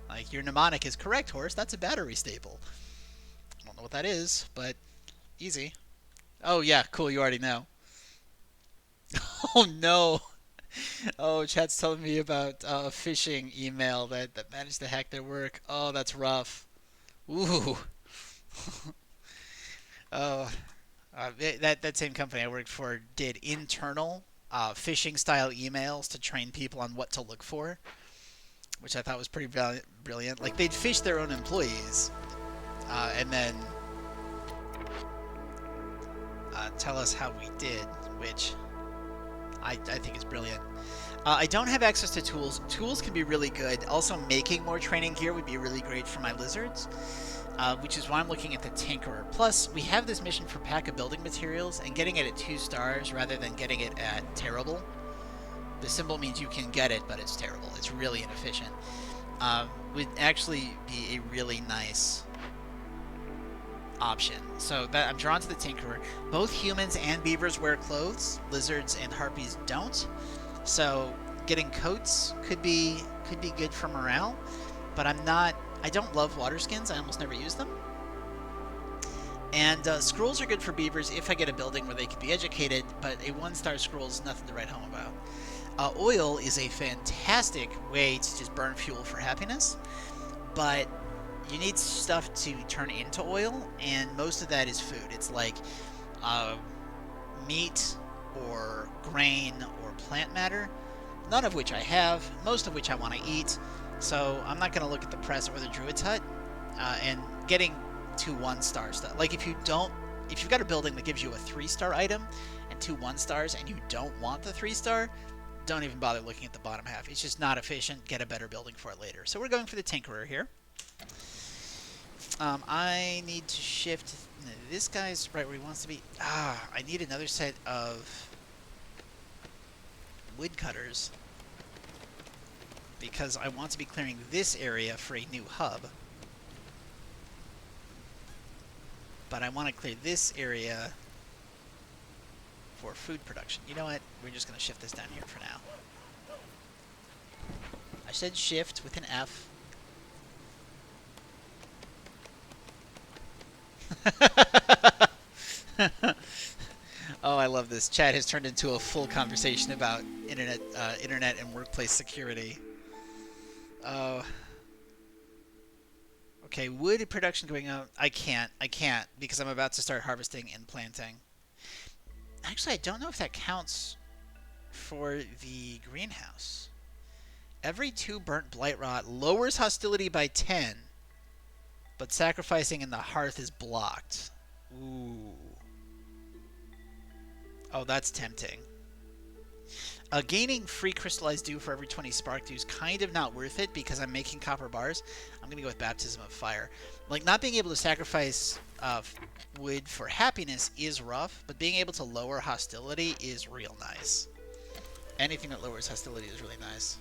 S1: Like, your mnemonic is correct horse, that's a battery staple. I don't know what that is, but easy. Oh yeah, cool, you already know. Oh no! Oh, chat's telling me about a phishing email that managed to hack their work. Oh, that's rough. Ooh. Oh, that same company I worked for did internal phishing style emails to train people on what to look for, which I thought was pretty brilliant. Like, they'd phish their own employees and then tell us how we did, which I think is brilliant. I don't have access to tools. Tools can be really good. Also, making more training gear would be really great for my lizards, which is why I'm looking at the Tinkerer. Plus, we have this mission for pack of building materials, and getting it at 2 stars rather than getting it at terrible. The symbol means you can get it, but it's terrible. It's really inefficient. Would actually be a really nice option. So that I'm drawn to the Tinkerer. Both humans and beavers wear clothes. Lizards and harpies don't. So getting coats could be good for morale, but I don't love water skins. I almost never use them. And scrolls are good for beavers if I get a building where they can be educated, but a 1-star scroll is nothing to write home about. Oil is a fantastic way to just burn fuel for happiness, but you need stuff to turn into oil, and most of that is food. It's like meat or grain or plant matter, none of which I have, most of which I want to eat. So I'm not going to look at the press or the Druid's Hut, and getting to 1-star stuff. Like, if you've got a building that gives you a 3-star item and 2 1-stars and you don't want the 3-star, don't even bother looking at the bottom half. It's just not efficient. Get a better building for it later. So we're going for the Tinkerer here. I need to shift. This guy's right where he wants to be. I need another set of woodcutters because I want to be clearing this area for a new hub. But I want to clear this area for food production. You know what? We're just going to shift this down here for now. I said shift with an F. Oh, I love this. Chat has turned into a full conversation about internet and workplace security. Oh. Okay, wood production going up. I can't because I'm about to start harvesting and planting. Actually, I don't know if that counts for the greenhouse. Every 2 burnt blight rot lowers hostility by 10, but sacrificing in the hearth is blocked. Ooh. Oh, that's tempting. Gaining free crystallized dew for every 20 spark dew is kind of not worth it because I'm making copper bars. I'm going to go with baptism of fire. Like, not being able to sacrifice wood for happiness is rough, but being able to lower hostility is real nice. Anything that lowers hostility is really nice.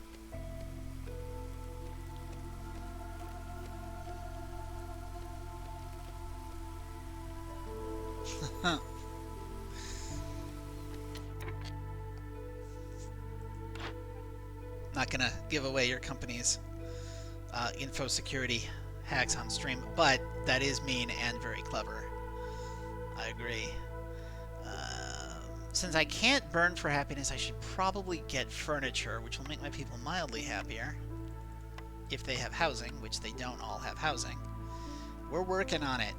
S1: Not gonna give away your company's info security hacks on stream, but that is mean and very clever. I agree. Since I can't burn for happiness, I should probably get furniture, which will make my people mildly happier. If they have housing, which they don't all have housing. We're working on it.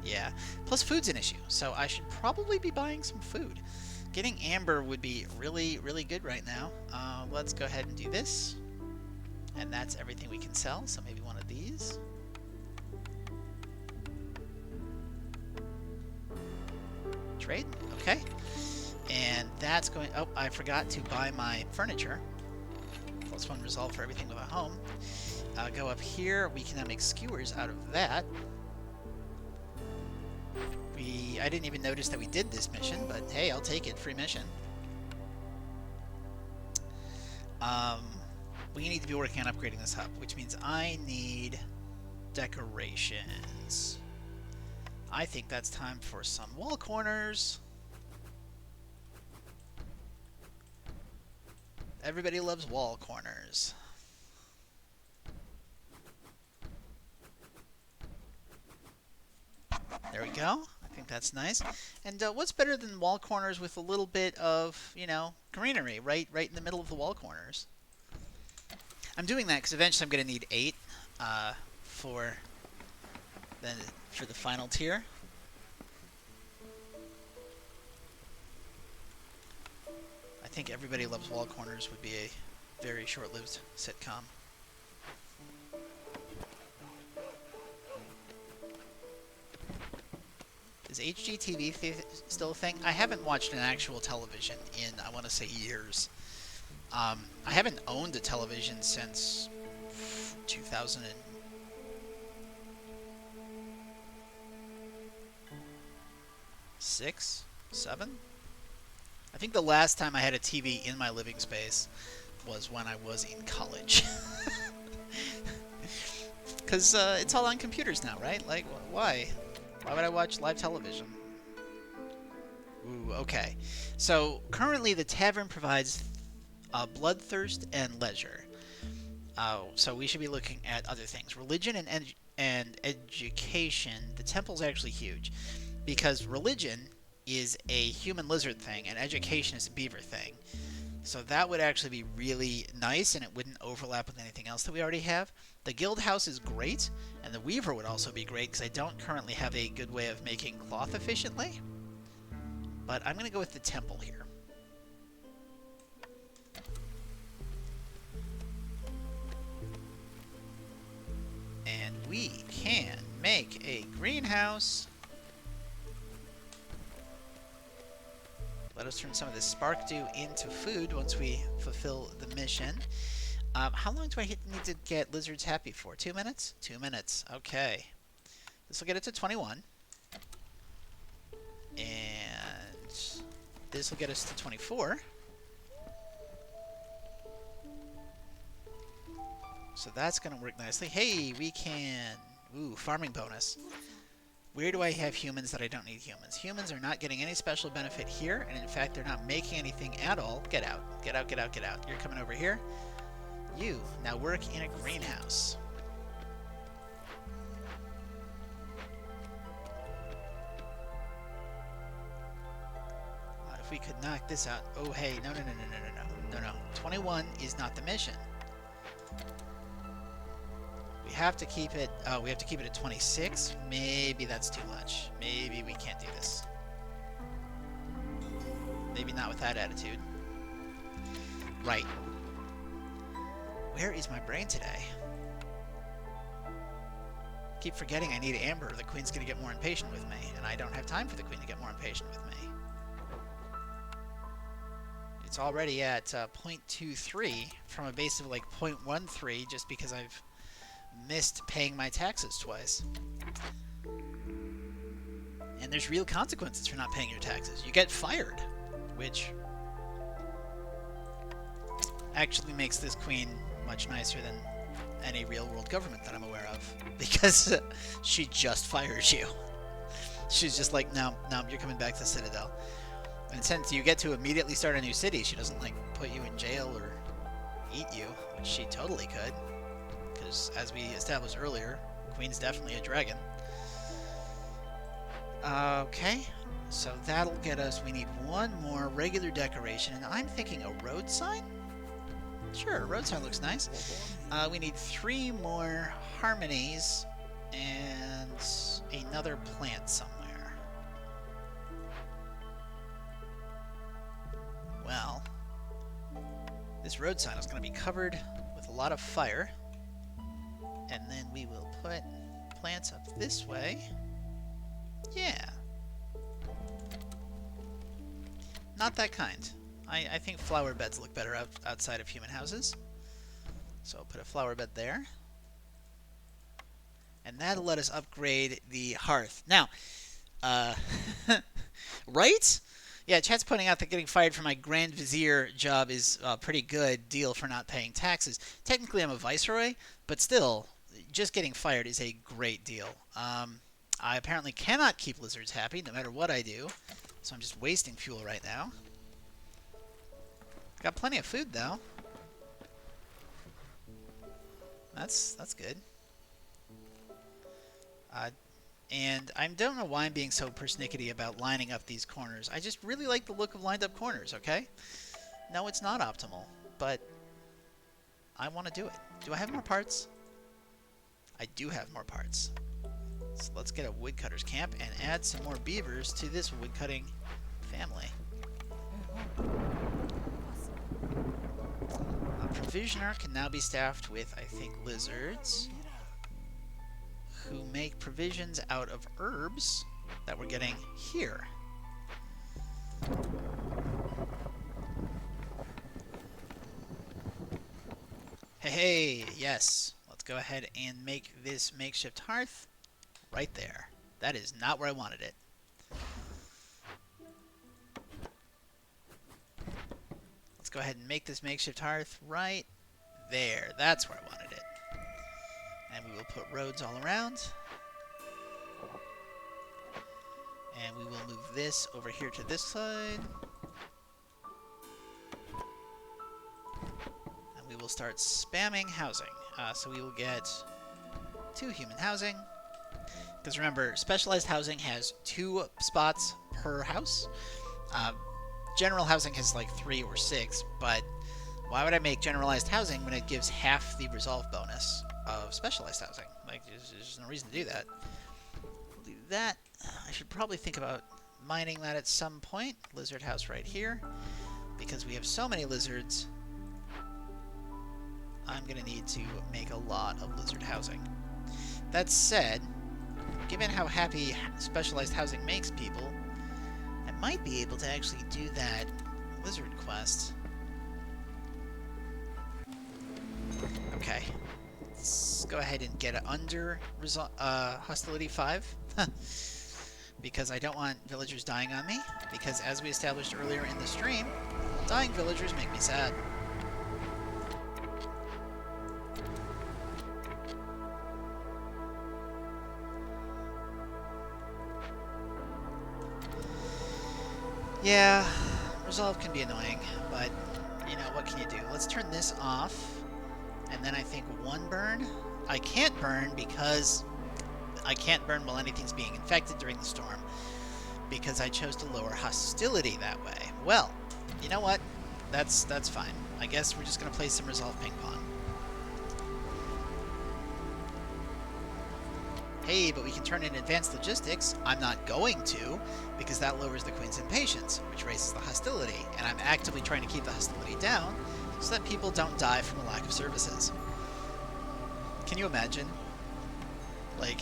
S1: Yeah. Plus food's an issue, so I should probably be buying some food. Getting amber would be really, really good right now. Let's go ahead and do this. And that's everything we can sell, so maybe one of these. Trade, okay. And that's going, oh, I forgot to buy my furniture. +1 resolve for everything with a home. Go up here, we can now make skewers out of that. I didn't even notice that we did this mission, but hey, I'll take it, free mission. We need to be working on upgrading this hub, which means I need decorations. I think that's time for some wall corners. Everybody loves wall corners. There we go. I think that's nice. And what's better than wall corners with a little bit of, you know, greenery right in the middle of the wall corners? I'm doing that because eventually I'm going to need 8 for the final tier. I think Everybody Loves Wall Corners would be a very short-lived sitcom. Is HGTV still a thing? I haven't watched an actual television in, I want to say, years. I haven't owned a television since 2006, 7. I think the last time I had a TV in my living space was when I was in college. Because it's all on computers now, right? Like, why? Why would I watch live television? Ooh, okay. So, currently the tavern provides bloodthirst and leisure. So we should be looking at other things. Religion and education. The temple's actually huge. Because religion is a human lizard thing, and education is a beaver thing. So that would actually be really nice, and it wouldn't overlap with anything else that we already have. The guild house is great, and the weaver would also be great, because I don't currently have a good way of making cloth efficiently. But I'm going to go with the temple here. And we can make a greenhouse. Let us turn some of this spark dew into food once we fulfill the mission. How long do I need to get lizards happy for? 2 minutes? 2 minutes. Okay. This will get it to 21. And this will get us to 24. So that's going to work nicely. Hey, we can... Ooh, farming bonus. Where do I have humans that I don't need humans? Humans are not getting any special benefit here, and in fact, they're not making anything at all. Get out. Get out, get out, get out. You're coming over here. You now work in a greenhouse. If we could knock this out. Oh, hey. No, no, no, no, no, no, no. No, no. 21 is not the mission. We have to keep it, we have to keep it at 26. Maybe that's too much. Maybe we can't do this. Maybe not with that attitude. Right. Where is my brain today? Keep forgetting I need Amber. The Queen's gonna get more impatient with me, and I don't have time for the Queen to get more impatient with me. It's already at 0.23 from a base of like 0.13 just because I've missed paying my taxes twice. And there's real consequences for not paying your taxes. You get fired, which actually makes this queen much nicer than any real world government that I'm aware of, because she just fires you. She's just like, no, no, you're coming back to the Citadel. And since you get to immediately start a new city, she doesn't, like, put you in jail or eat you, which she totally could. Because, as we established earlier, Queen's definitely a dragon. Okay, so that'll get us, we need one more regular decoration, and I'm thinking a road sign? Sure, road sign looks nice. We need 3 more harmonies and another plant somewhere. Well, this road sign is going to be covered with a lot of fire, and then we will put plants up this way. Yeah. Not that kind. I think flower beds look better outside of human houses. So I'll put a flower bed there. And that'll let us upgrade the hearth. Now, right? Yeah, chat's pointing out that getting fired from my Grand Vizier job is a pretty good deal for not paying taxes. Technically, I'm a viceroy, but still, just getting fired is a great deal. I apparently cannot keep lizards happy, no matter what I do. So I'm just wasting fuel right now. Got plenty of food, though. That's good. And I don't know why I'm being so persnickety about lining up these corners. I just really like the look of lined up corners, okay? No, it's not optimal, but I want to do it. Do I have more parts? I do have more parts. So let's get a woodcutter's camp and add some more beavers to this woodcutting family. A provisioner can now be staffed with, I think, lizards who make provisions out of herbs that we're getting here. Hey, yes. Let's go ahead and make this makeshift hearth right there. That is not where I wanted it. Let's go ahead and make this makeshift hearth right there. That's where I wanted it. And we will put roads all around. And we will move this over here to this side. And we will start spamming housing. So we will get 2 human housing. Because remember, specialized housing has 2 spots per house. General housing has like 3 or 6, but why would I make generalized housing when it gives half the resolve bonus of specialized housing? Like, there's no reason to do that. We'll do that. I should probably think about mining that at some point. Lizard house right here. Because we have so many lizards, I'm going to need to make a lot of lizard housing. That said, given how happy specialized housing makes people, I might be able to actually do that lizard quest. Okay. Let's go ahead and get it under hostility 5. Because I don't want villagers dying on me. Because as we established earlier in the stream, dying villagers make me sad. Yeah, resolve can be annoying, but, you know, what can you do? Let's turn this off, and then I think 1 burn. I can't burn because I can't burn while anything's being infected during the storm, because I chose to lower hostility that way. Well, you know what? That's fine. I guess we're just going to play some resolve ping pong. Hey, but we can turn in advanced logistics. I'm not going to, because that lowers the Queen's impatience, which raises the hostility, and I'm actively trying to keep the hostility down so that people don't die from a lack of services. Can you imagine? Like,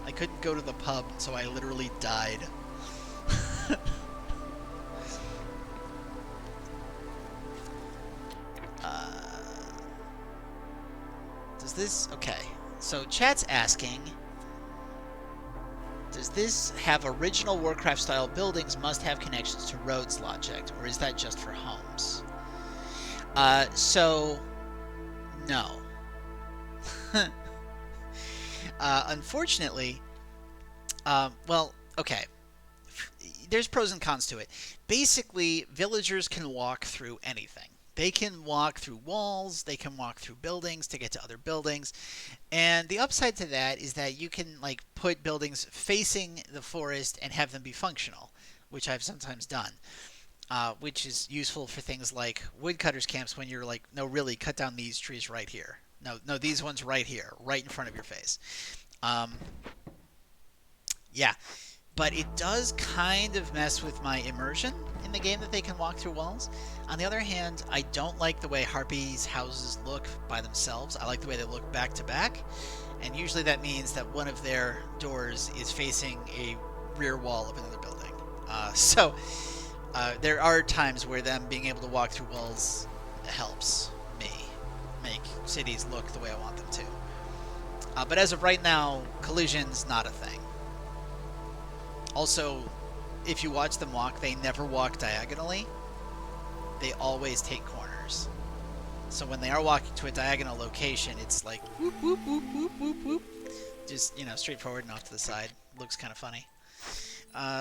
S1: I couldn't go to the pub, so I literally died. Does this... Okay. So, chat's asking, does this have original Warcraft-style buildings must have connections to roads logic, or is that just for homes? So, no. Unfortunately, Well, okay. There's pros and cons to it. Basically, villagers can walk through anything. They can walk through walls, they can walk through buildings to get to other buildings. And the upside to that is that you can like put buildings facing the forest and have them be functional, which I've sometimes done. Which is useful for things like woodcutters camps when you're like, no, really, cut down these trees right here. No, no, these ones right here, right in front of your face. Um, yeah, but it does kind of mess with my immersion in the game that they can walk through walls. On the other hand, I don't like the way Harpies' houses look by themselves. I like the way they look back to back, and usually that means that one of their doors is facing a rear wall of another building. So there are times where them being able to walk through walls helps me make cities look the way I want them to. But as of right now, collision's not a thing. Also, if you watch them walk, they never walk diagonally. They always take corners. So when they are walking to a diagonal location, it's like whoop, whoop, whoop, whoop, whoop, whoop. Just, straightforward and off to the side. Looks kind of funny.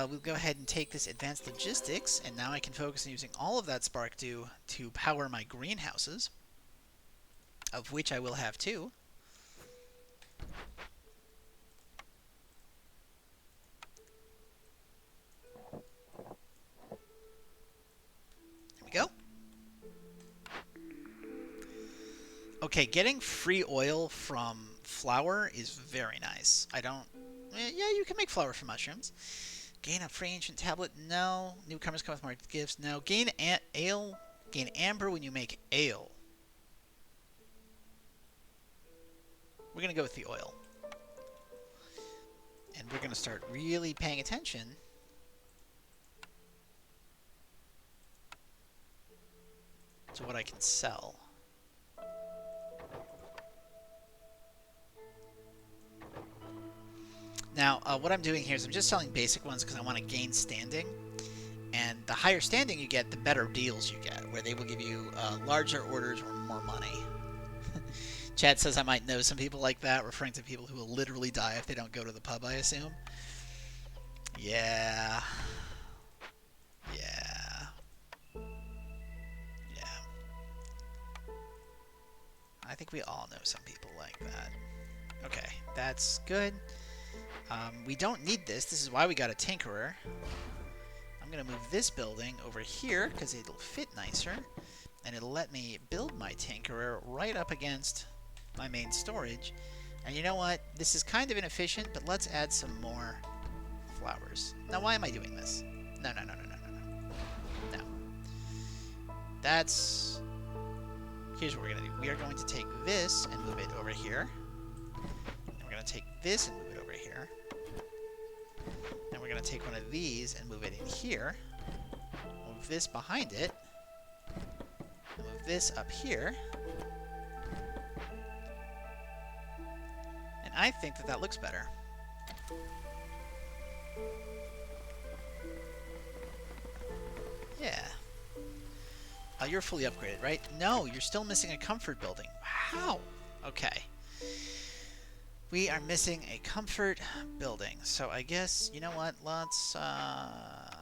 S1: We'll go ahead and take this advanced logistics, and now I can focus on using all of that spark dew to power my greenhouses, of which I will have 2. There we go. Okay, getting free oil from flour is very nice. Yeah, you can make flour from mushrooms. Gain a free ancient tablet? No. Newcomers come with more gifts? No. Gain ale? Gain amber when you make ale. We're going to go with the oil. And we're going to start really paying attention to what I can sell. Now, what I'm doing here is I'm just selling basic ones because I want to gain standing. And the higher standing you get, the better deals you get, where they will give you larger orders or more money. Chad says I might know some people like that, referring to people who will literally die if they don't go to the pub, I assume. Yeah. Yeah. Yeah. I think we all know some people like that. Okay, that's good. We don't need this. This is why we got a tinkerer. I'm going to move this building over here because it'll fit nicer. And it'll let me build my tinkerer right up against my main storage. And you know what? This is kind of inefficient, but let's add some more flowers. Now, why am I doing this? No. No. That's... Here's what we're going to do. We are going to take this and move it over here. And we're going to take this and move it over here. And we're going to take one of these and move it in here. Move this behind it. And move this up here. And I think that that looks better. Yeah. You're fully upgraded, right? No, you're still missing a comfort building. How? Okay. We are missing a comfort building. So I guess, you know what? Let's, I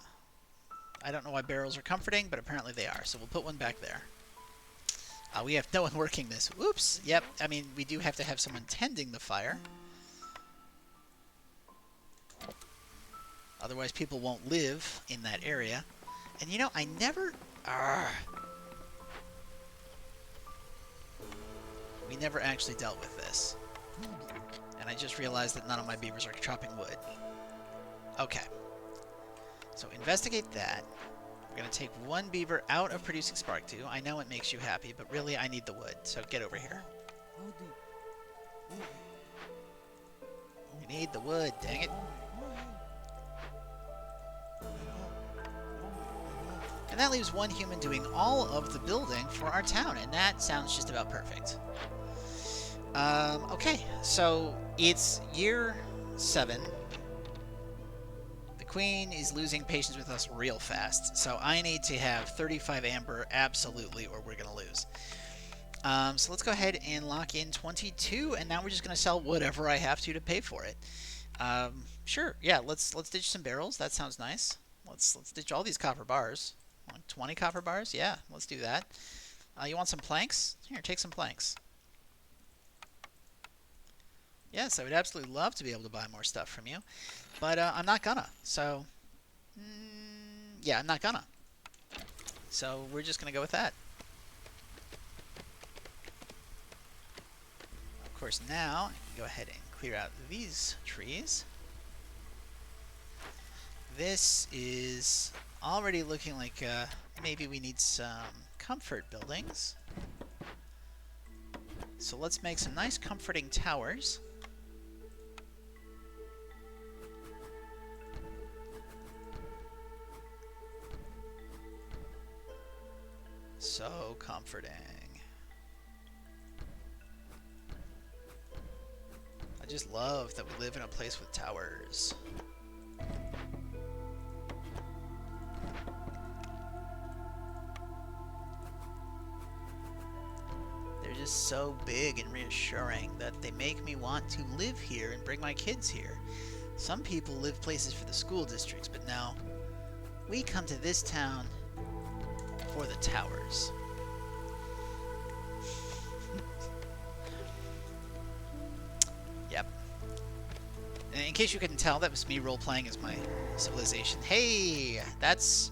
S1: don't know why barrels are comforting, but apparently they are. So we'll put one back there. We have no one working this. Oops. Yep. I mean, we do have to have someone tending the fire. Otherwise, people won't live in that area. And you know, I never... We never actually dealt with this. And I just realized that none of my beavers are chopping wood. Okay. So investigate that. We're going to take one beaver out of producing spark dew. I know it makes you happy, but really I need the wood. So get over here. We need the wood, dang it. And that leaves one human doing all of the building for our town, and that sounds just about perfect. Okay, so it's year 7. The queen is losing patience with us real fast, so I need to have 35 amber absolutely, or we're going to lose. So let's go ahead and lock in 22, and now we're just going to sell whatever I have to pay for it. Sure. Yeah, let's ditch some barrels. That sounds nice. Let's ditch all these copper bars. Like 20 copper bars? Yeah, let's do that. You want some planks? Here, take some planks. Yes, I would absolutely love to be able to buy more stuff from you, but I'm not gonna. So, yeah, I'm not gonna. So we're just gonna go with that. Of course, now I can go ahead and clear out these trees. This is already looking like maybe we need some comfort buildings. So let's make some nice comforting towers. So comforting. I just love that we live in a place with towers. They're just so big and reassuring that they make me want to live here and bring my kids here. Some people live places for the school districts, but now we come to this town for the towers. Yep. And in case you couldn't tell, that was me role-playing as my civilization. Hey, that's...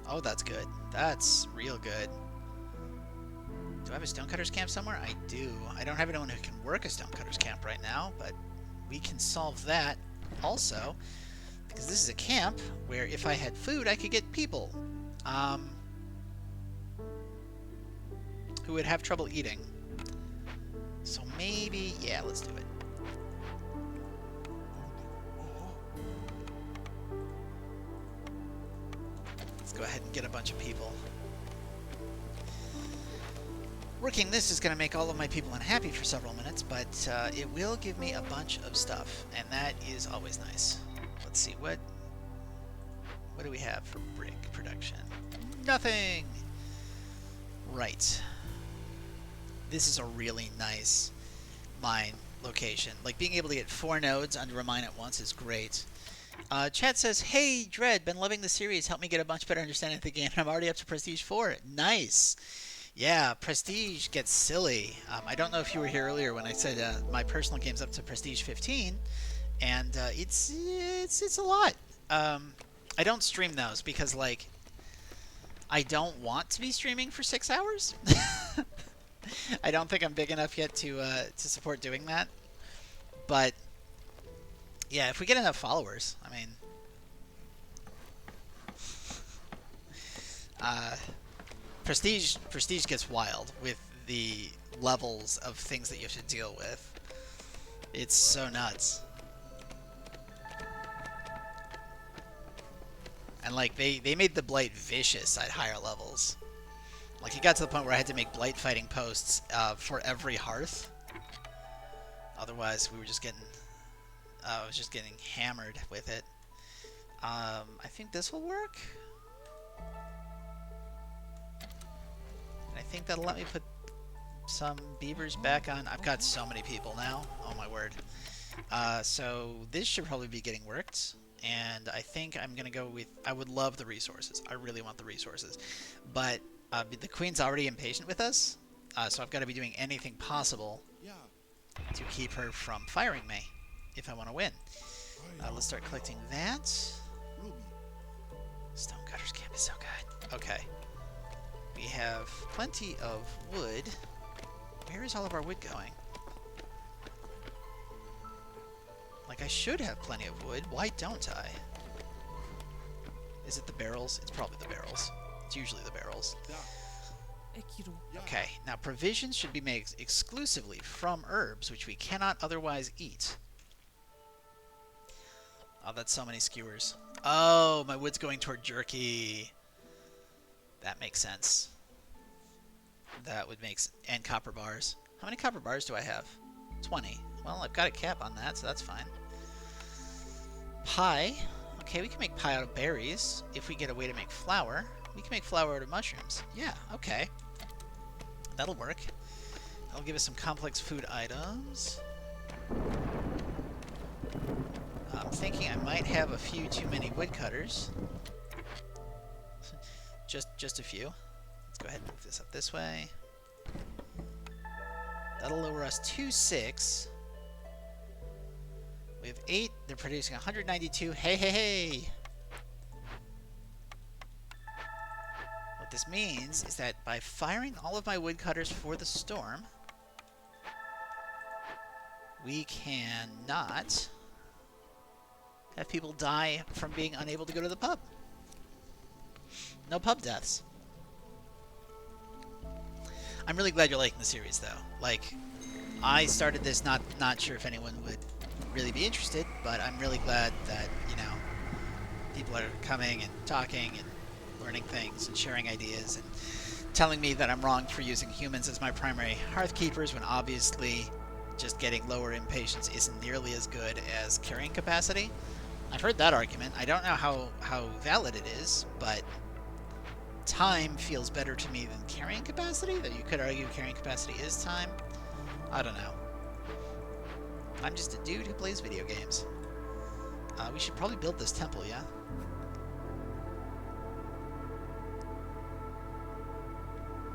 S1: Oh, that's good. That's real good. Do I have a stonecutter's camp somewhere? I do. I don't have anyone who can work a stonecutter's camp right now, but we can solve that also, because this is a camp where if I had food, I could get people who would have trouble eating. So maybe, yeah, let's do it. Let's go ahead and get a bunch of people. Working this is going to make all of my people unhappy for several minutes, but it will give me a bunch of stuff, and that is always nice. Let's see, what do we have for brick production? Nothing! Right. This is a really nice mine location. Like, being able to get 4 nodes under a mine at once is great. Chat says, hey, Dread, been loving the series. Help me get a much better understanding of the game. I'm already up to Prestige 4. Nice! Yeah, Prestige gets silly. I don't know if you were here earlier when I said my personal game's up to Prestige 15, and it's a lot. I don't stream those because, like, I don't want to be streaming for 6 hours. I don't think I'm big enough yet to support doing that. But yeah, if we get enough followers, I mean, Prestige gets wild with the levels of things that you have to deal with. It's so nuts. And like they made the blight vicious at higher levels. Like it got to the point where I had to make blight fighting posts for every hearth. Otherwise, we were just getting I was just getting hammered with it. I think this will work. And I think that'll let me put some beavers back on. I've got so many people now. Oh my word. So this should probably be getting worked. And I think I'm going to go with... I would love the resources. I really want the resources. But the queen's already impatient with us. So I've got to be doing anything possible to keep her from firing me if I want to win. Let's start collecting that. Stonecutter's camp is so good. Okay. We have plenty of wood. Where is all of our wood going? Like, I should have plenty of wood. Why don't I? Is it the barrels? It's probably the barrels. It's usually the barrels. Okay, now provisions should be made exclusively from herbs, which we cannot otherwise eat. Oh, that's so many skewers. Oh, my wood's going toward jerky. That makes sense. That would make sense. And copper bars. How many copper bars do I have? 20. Well, I've got a cap on that, so that's fine. Pie. Okay, we can make pie out of berries. If we get a way to make flour, we can make flour out of mushrooms. Yeah, okay. That'll work. That'll give us some complex food items. thinking I might have a few too many woodcutters. Just a few. Let's go ahead and move this up this way. That'll lower us to 6. We have 8. They're producing 192. Hey, hey, hey! What this means is that by firing all of my woodcutters for the storm, we cannot have people die from being unable to go to the pub. No pub deaths. I'm really glad you're liking the series, though. Like, I started this not sure if anyone would really be interested, but I'm really glad that, you know, people are coming and talking and learning things and sharing ideas and telling me that I'm wrong for using humans as my primary hearth keepers when obviously just getting lower impatience isn't nearly as good as carrying capacity. I've heard that argument. I don't know how valid it is, but time feels better to me than carrying capacity, though you could argue carrying capacity is time. I don't know. I'm just a dude who plays video games. We should probably build this temple, yeah?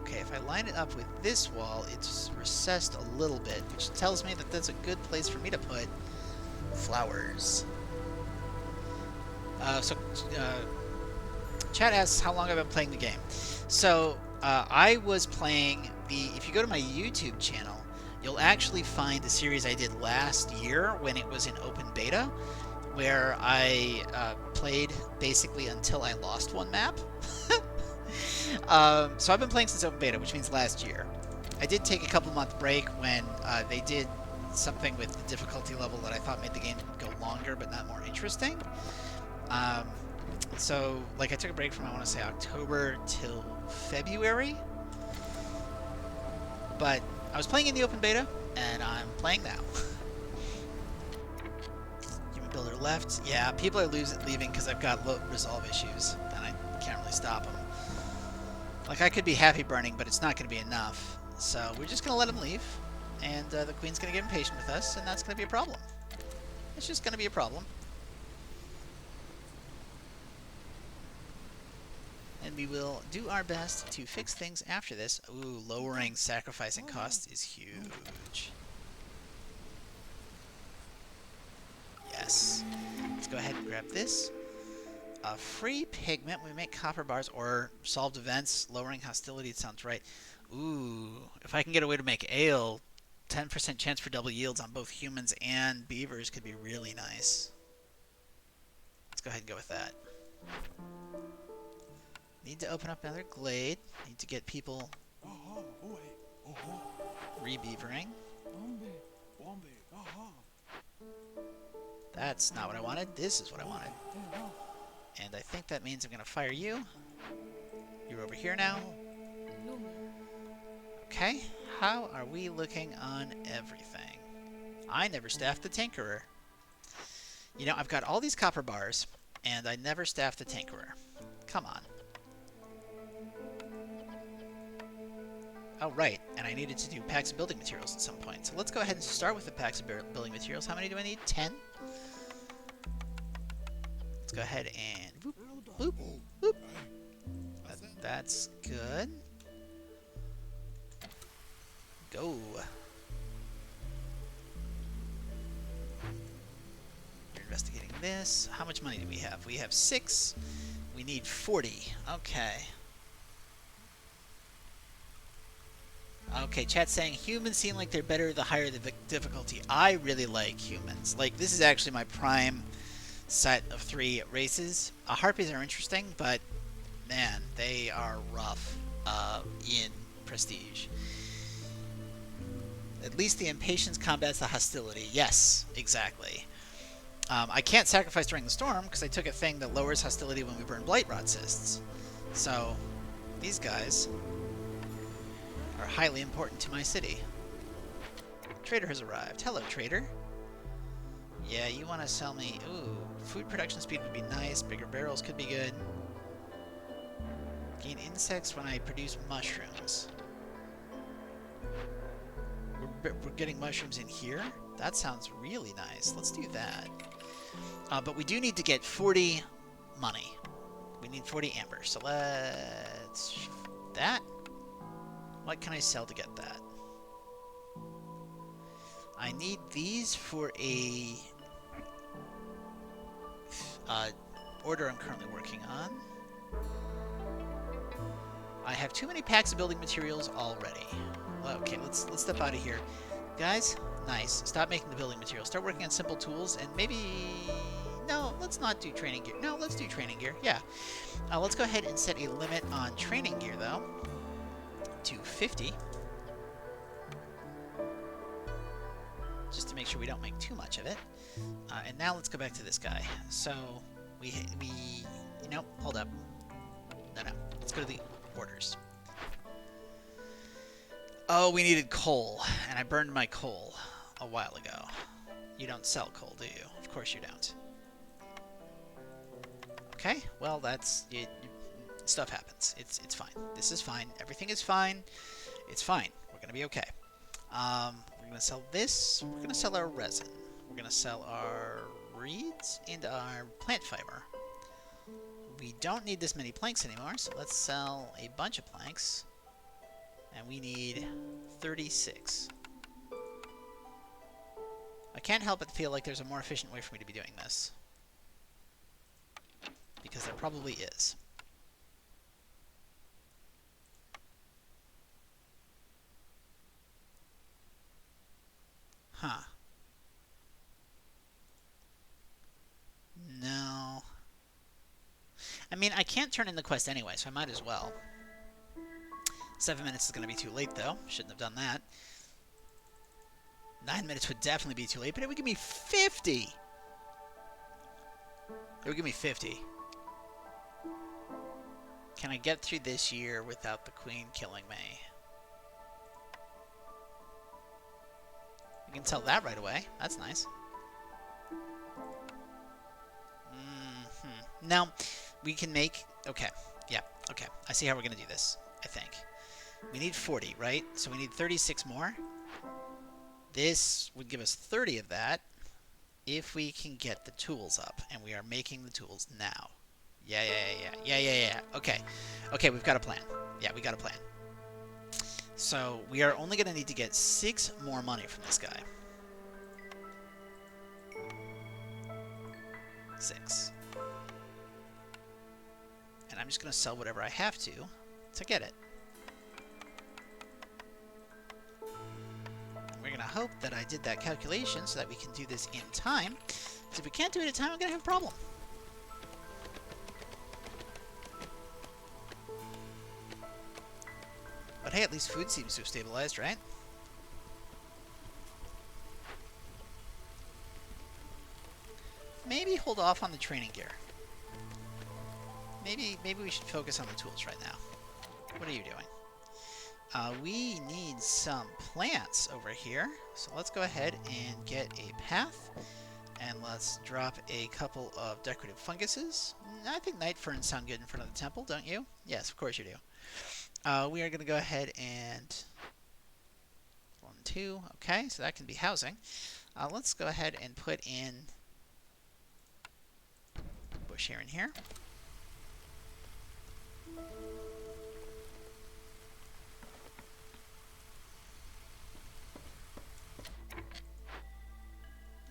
S1: Okay, if I line it up with this wall, it's recessed a little bit, which tells me that that's a good place for me to put flowers. Chat asks how long I've been playing the game. So, I was playing if you go to my YouTube channel, you'll actually find the series I did last year when it was in open beta, where I played basically until I lost one map. So I've been playing since open beta, which means last year. I did take a couple-month break when they did something with the difficulty level that I thought made the game go longer but not more interesting. So, like, I took a break from, I want to say, October till February. But I was playing in the open beta, and I'm playing now. Human builder left. Yeah, people are leaving because I've got low resolve issues, and I can't really stop them. Like, I could be happy burning, but it's not going to be enough. So we're just going to let them leave, and the queen's going to get impatient with us, and that's going to be a problem. It's just going to be a problem. And we will do our best to fix things after this. Ooh, lowering sacrificing costs is huge. Yes. Let's go ahead and grab this. Free pigment. We make copper bars or solved events. Lowering hostility sounds right. Ooh, if I can get a way to make ale, 10% chance for double yields on both humans and beavers could be really nice. Let's go ahead and go with that. Need to open up another glade. Need to get people re-beavering. That's not what I wanted. This is what I wanted. And I think that means I'm going to fire you. You're over here now. Okay. How are we looking on everything? I never staffed the Tinkerer. You know, I've got all these copper bars, and I never staffed the Tinkerer. Come on. Oh, right, and I needed to do packs of building materials at some point. So let's go ahead and start with the packs of building materials. How many do I need? 10? Let's go ahead and boop, boop, boop. That's good. Go. You're investigating this. How much money do we have? We have 6. We need 40. Okay. Okay, chat's saying humans seem like they're better the higher the difficulty. I really like humans. Like, this is actually my prime set of 3 races. Harpies are interesting, but man, they are rough in Prestige. At least the impatience combats the hostility. Yes, exactly. I can't sacrifice during the storm because I took a thing that lowers hostility when we burn Blight Rod Cysts. So, these guys are highly important to my city. Trader has arrived. Hello, trader. Yeah, you want to sell me... Ooh, food production speed would be nice. Bigger barrels could be good. Gain insects when I produce mushrooms. We're getting mushrooms in here? That sounds really nice. Let's do that. But we do need to get 40 money. We need 40 amber. So let's... that? What can I sell to get that? I need these for a order I'm currently working on. I have too many packs of building materials already. Okay, let's step out of here. Guys, nice. Stop making the building materials. Start working on simple tools, and maybe... no, let's not do training gear. No, let's do training gear. Yeah. Let's go ahead and set a limit on training gear, though, to 50. Just to make sure we don't make too much of it. And now let's go back to this guy. So, we you know, hold up. No. Let's go to the orders. Oh, we needed coal, and I burned my coal a while ago. You don't sell coal, do you? Of course you don't. Okay, well, that's... stuff happens. It's fine. This is fine. Everything is fine. It's fine. We're going to be okay. We're going to sell this. We're going to sell our resin. We're going to sell our reeds and our plant fiber. We don't need this many planks anymore, so let's sell a bunch of planks. And we need 36. I can't help but feel like there's a more efficient way for me to be doing this. Because there probably is. Huh. No. I mean, I can't turn in the quest anyway, so I might as well. 7 minutes is going to be too late, though. Shouldn't have done that. 9 minutes would definitely be too late, but it would give me 50! It would give me 50. Can I get through this year without the queen killing me? I can sell that right away. That's nice. Now, we can make... okay. Yeah, okay. I see how we're going to do this, I think. We need 40, right? So we need 36 more. This would give us 30 of that if we can get the tools up. And we are making the tools now. Yeah. Okay. Okay, we've got a plan. Yeah, we got a plan. So we are only going to need to get 6 more money from this guy. 6. And I'm just going to sell whatever I have to get it. And we're going to hope that I did that calculation so that we can do this in time. Because if we can't do it in time, I'm going to have a problem. But hey, at least food seems to have stabilized, right? Maybe hold off on the training gear. Maybe we should focus on the tools right now. What are you doing? We need some plants over here. So let's go ahead and get a path. And let's drop a couple of decorative funguses. I think night ferns sound good in front of the temple, don't you? Yes, of course you do. We are going to go ahead and... 1, 2. Okay, so that can be housing. Let's go ahead and put in... bush here and here.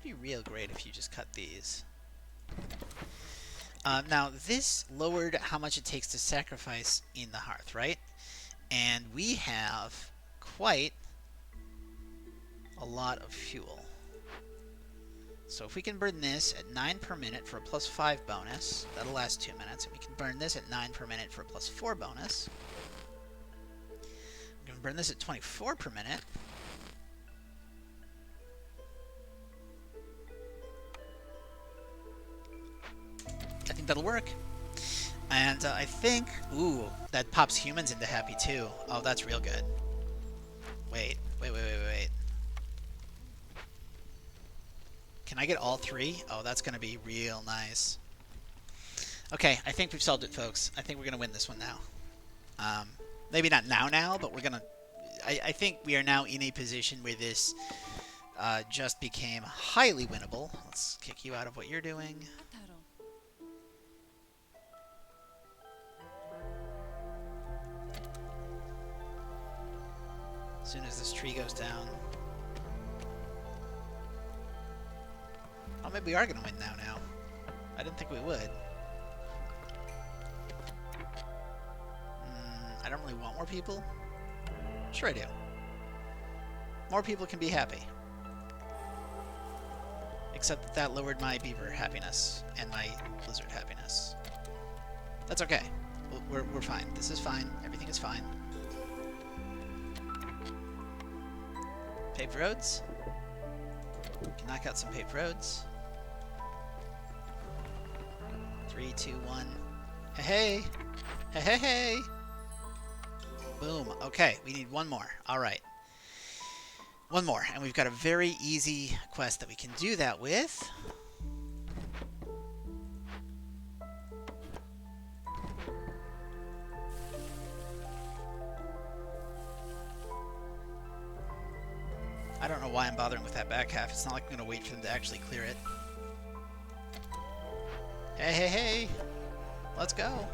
S1: It'd be real great if you just cut these. Now, this lowered how much it takes to sacrifice in the hearth, right? And we have quite a lot of fuel. So if we can burn this at 9 per minute for a +5 bonus, that'll last 2 minutes. And we can burn this at 9 per minute for a +4 bonus. We can burn this at 24 per minute. I think that'll work. And I think... ooh, that pops humans into happy too. Oh, that's real good. Wait. Can I get all 3? Oh, that's going to be real nice. Okay, I think we've solved it, folks. I think we're going to win this one now. Maybe not now, but we're going to... I think we are now in a position where this just became highly winnable. Let's kick you out of what you're doing. As soon as this tree goes down. Oh, maybe we are going to win now. I didn't think we would. I don't really want more people. Sure I do. More people can be happy. Except that that lowered my beaver happiness and my lizard happiness. That's okay. We're fine. This is fine. Everything is fine. Paved roads. Can knock out some paved roads. 3, 2, 1. Hey, hey! Hey, hey, hey! Boom. Okay, we need one more. Alright. One more, and we've got a very easy quest that we can do that with. I don't know why I'm bothering with that back half. It's not like I'm going to wait for them to actually clear it. Hey, hey, hey! Let's go!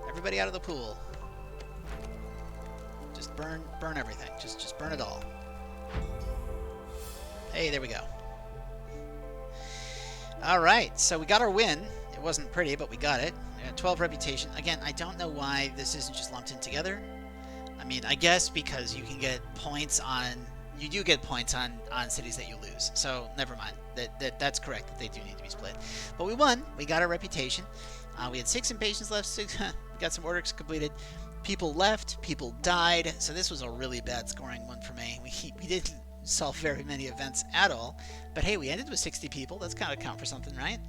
S1: Everybody out of the pool. Just burn everything. Just burn it all. Hey, there we go. Alright, so we got our win. It wasn't pretty, but we got it. 12 reputation. Again, I don't know why this isn't just lumped in together. I mean, I guess because you can get points on... You do get points on cities that you lose. So, never mind. That's correct. That they do need to be split. But we won. We got our reputation. We had 6 impatiens left. 6, we got some orders completed. People left. People died. So this was a really bad scoring one for me. We didn't solve very many events at all. But hey, we ended with 60 people. That's kind of count for something, right?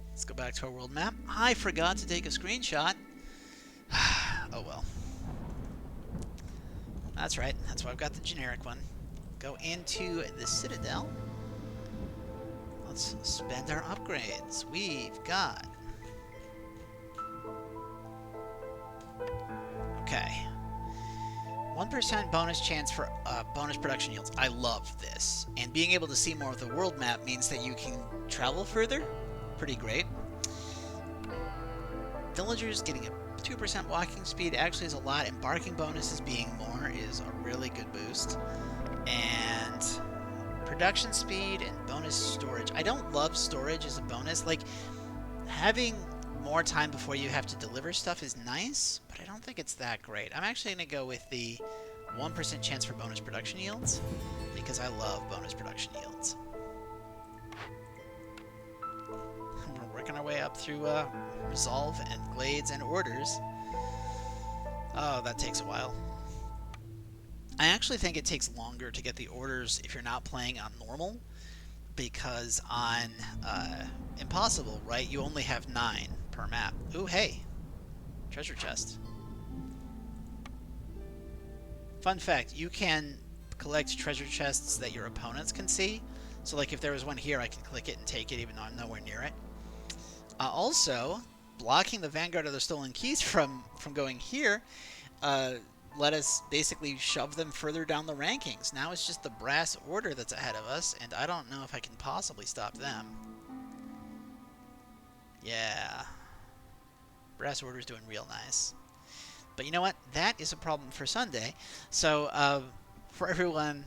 S1: Let's go back to our world map. I forgot to take a screenshot. Oh well. That's right. That's why I've got the generic one. Go into the Citadel. Let's spend our upgrades. We've got... Okay. 1% bonus chance for bonus production yields. I love this. And being able to see more of the world map means that you can travel further. Pretty great. Villagers getting a 2% walking speed actually is a lot. Embarking bonuses being more is a really good boost. And production speed and bonus storage. I don't love storage as a bonus. Like, having more time before you have to deliver stuff is nice, but I don't think it's that great. I'm actually going to go with the 1% chance for bonus production yields, because I love bonus production yields. We're working our way up through Resolve and Glades and Orders. Oh, that takes a while. I actually think it takes longer to get the orders if you're not playing on normal, because on Impossible, right, you only have 9 per map. Ooh, hey! Treasure chest. Fun fact, you can collect treasure chests that your opponents can see. So, like, if there was one here, I can click it and take it even though I'm nowhere near it. Also, blocking the Vanguard of the Stolen Keys from going here let us basically shove them further down the rankings. Now it's just the Brass Order that's ahead of us, and I don't know if I can possibly stop them. Yeah. Brass Order's doing real nice. But you know what? That is a problem for Sunday. So, for everyone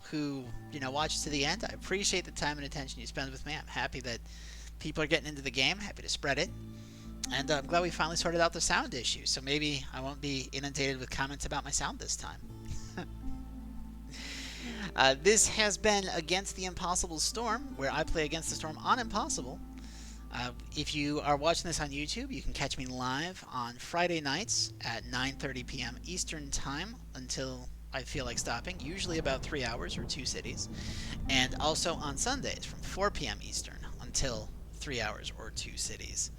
S1: who, watches to the end, I appreciate the time and attention you spend with me. I'm happy that people are getting into the game. Happy to spread it. And I'm glad we finally sorted out the sound issue. So maybe I won't be inundated with comments about my sound this time. This has been Against the Impossible Storm, where I play Against the Storm on Impossible. If you are watching this on YouTube, you can catch me live on Friday nights at 9:30 p.m. Eastern Time until I feel like stopping, usually about 3 hours or 2 cities. And also on Sundays from 4 p.m. Eastern until 3 hours or 2 cities.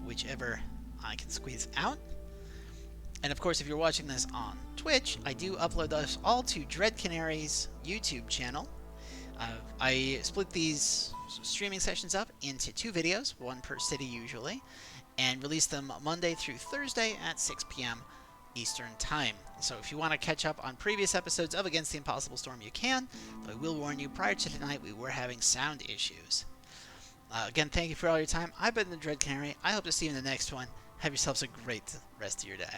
S1: Whichever I can squeeze out. And of course, if you're watching this on Twitch, I do upload us all to Dread Canary's YouTube channel. I split these streaming sessions up into 2 videos, 1 per city usually, and release them Monday through Thursday at 6 p.m. Eastern Time. So if you want to catch up on previous episodes of Against the Impossible Storm, you can. But I will warn you, prior to tonight, we were having sound issues. Again, thank you for all your time. I've been the Dread Canary. I hope to see you in the next one. Have yourselves a great rest of your day.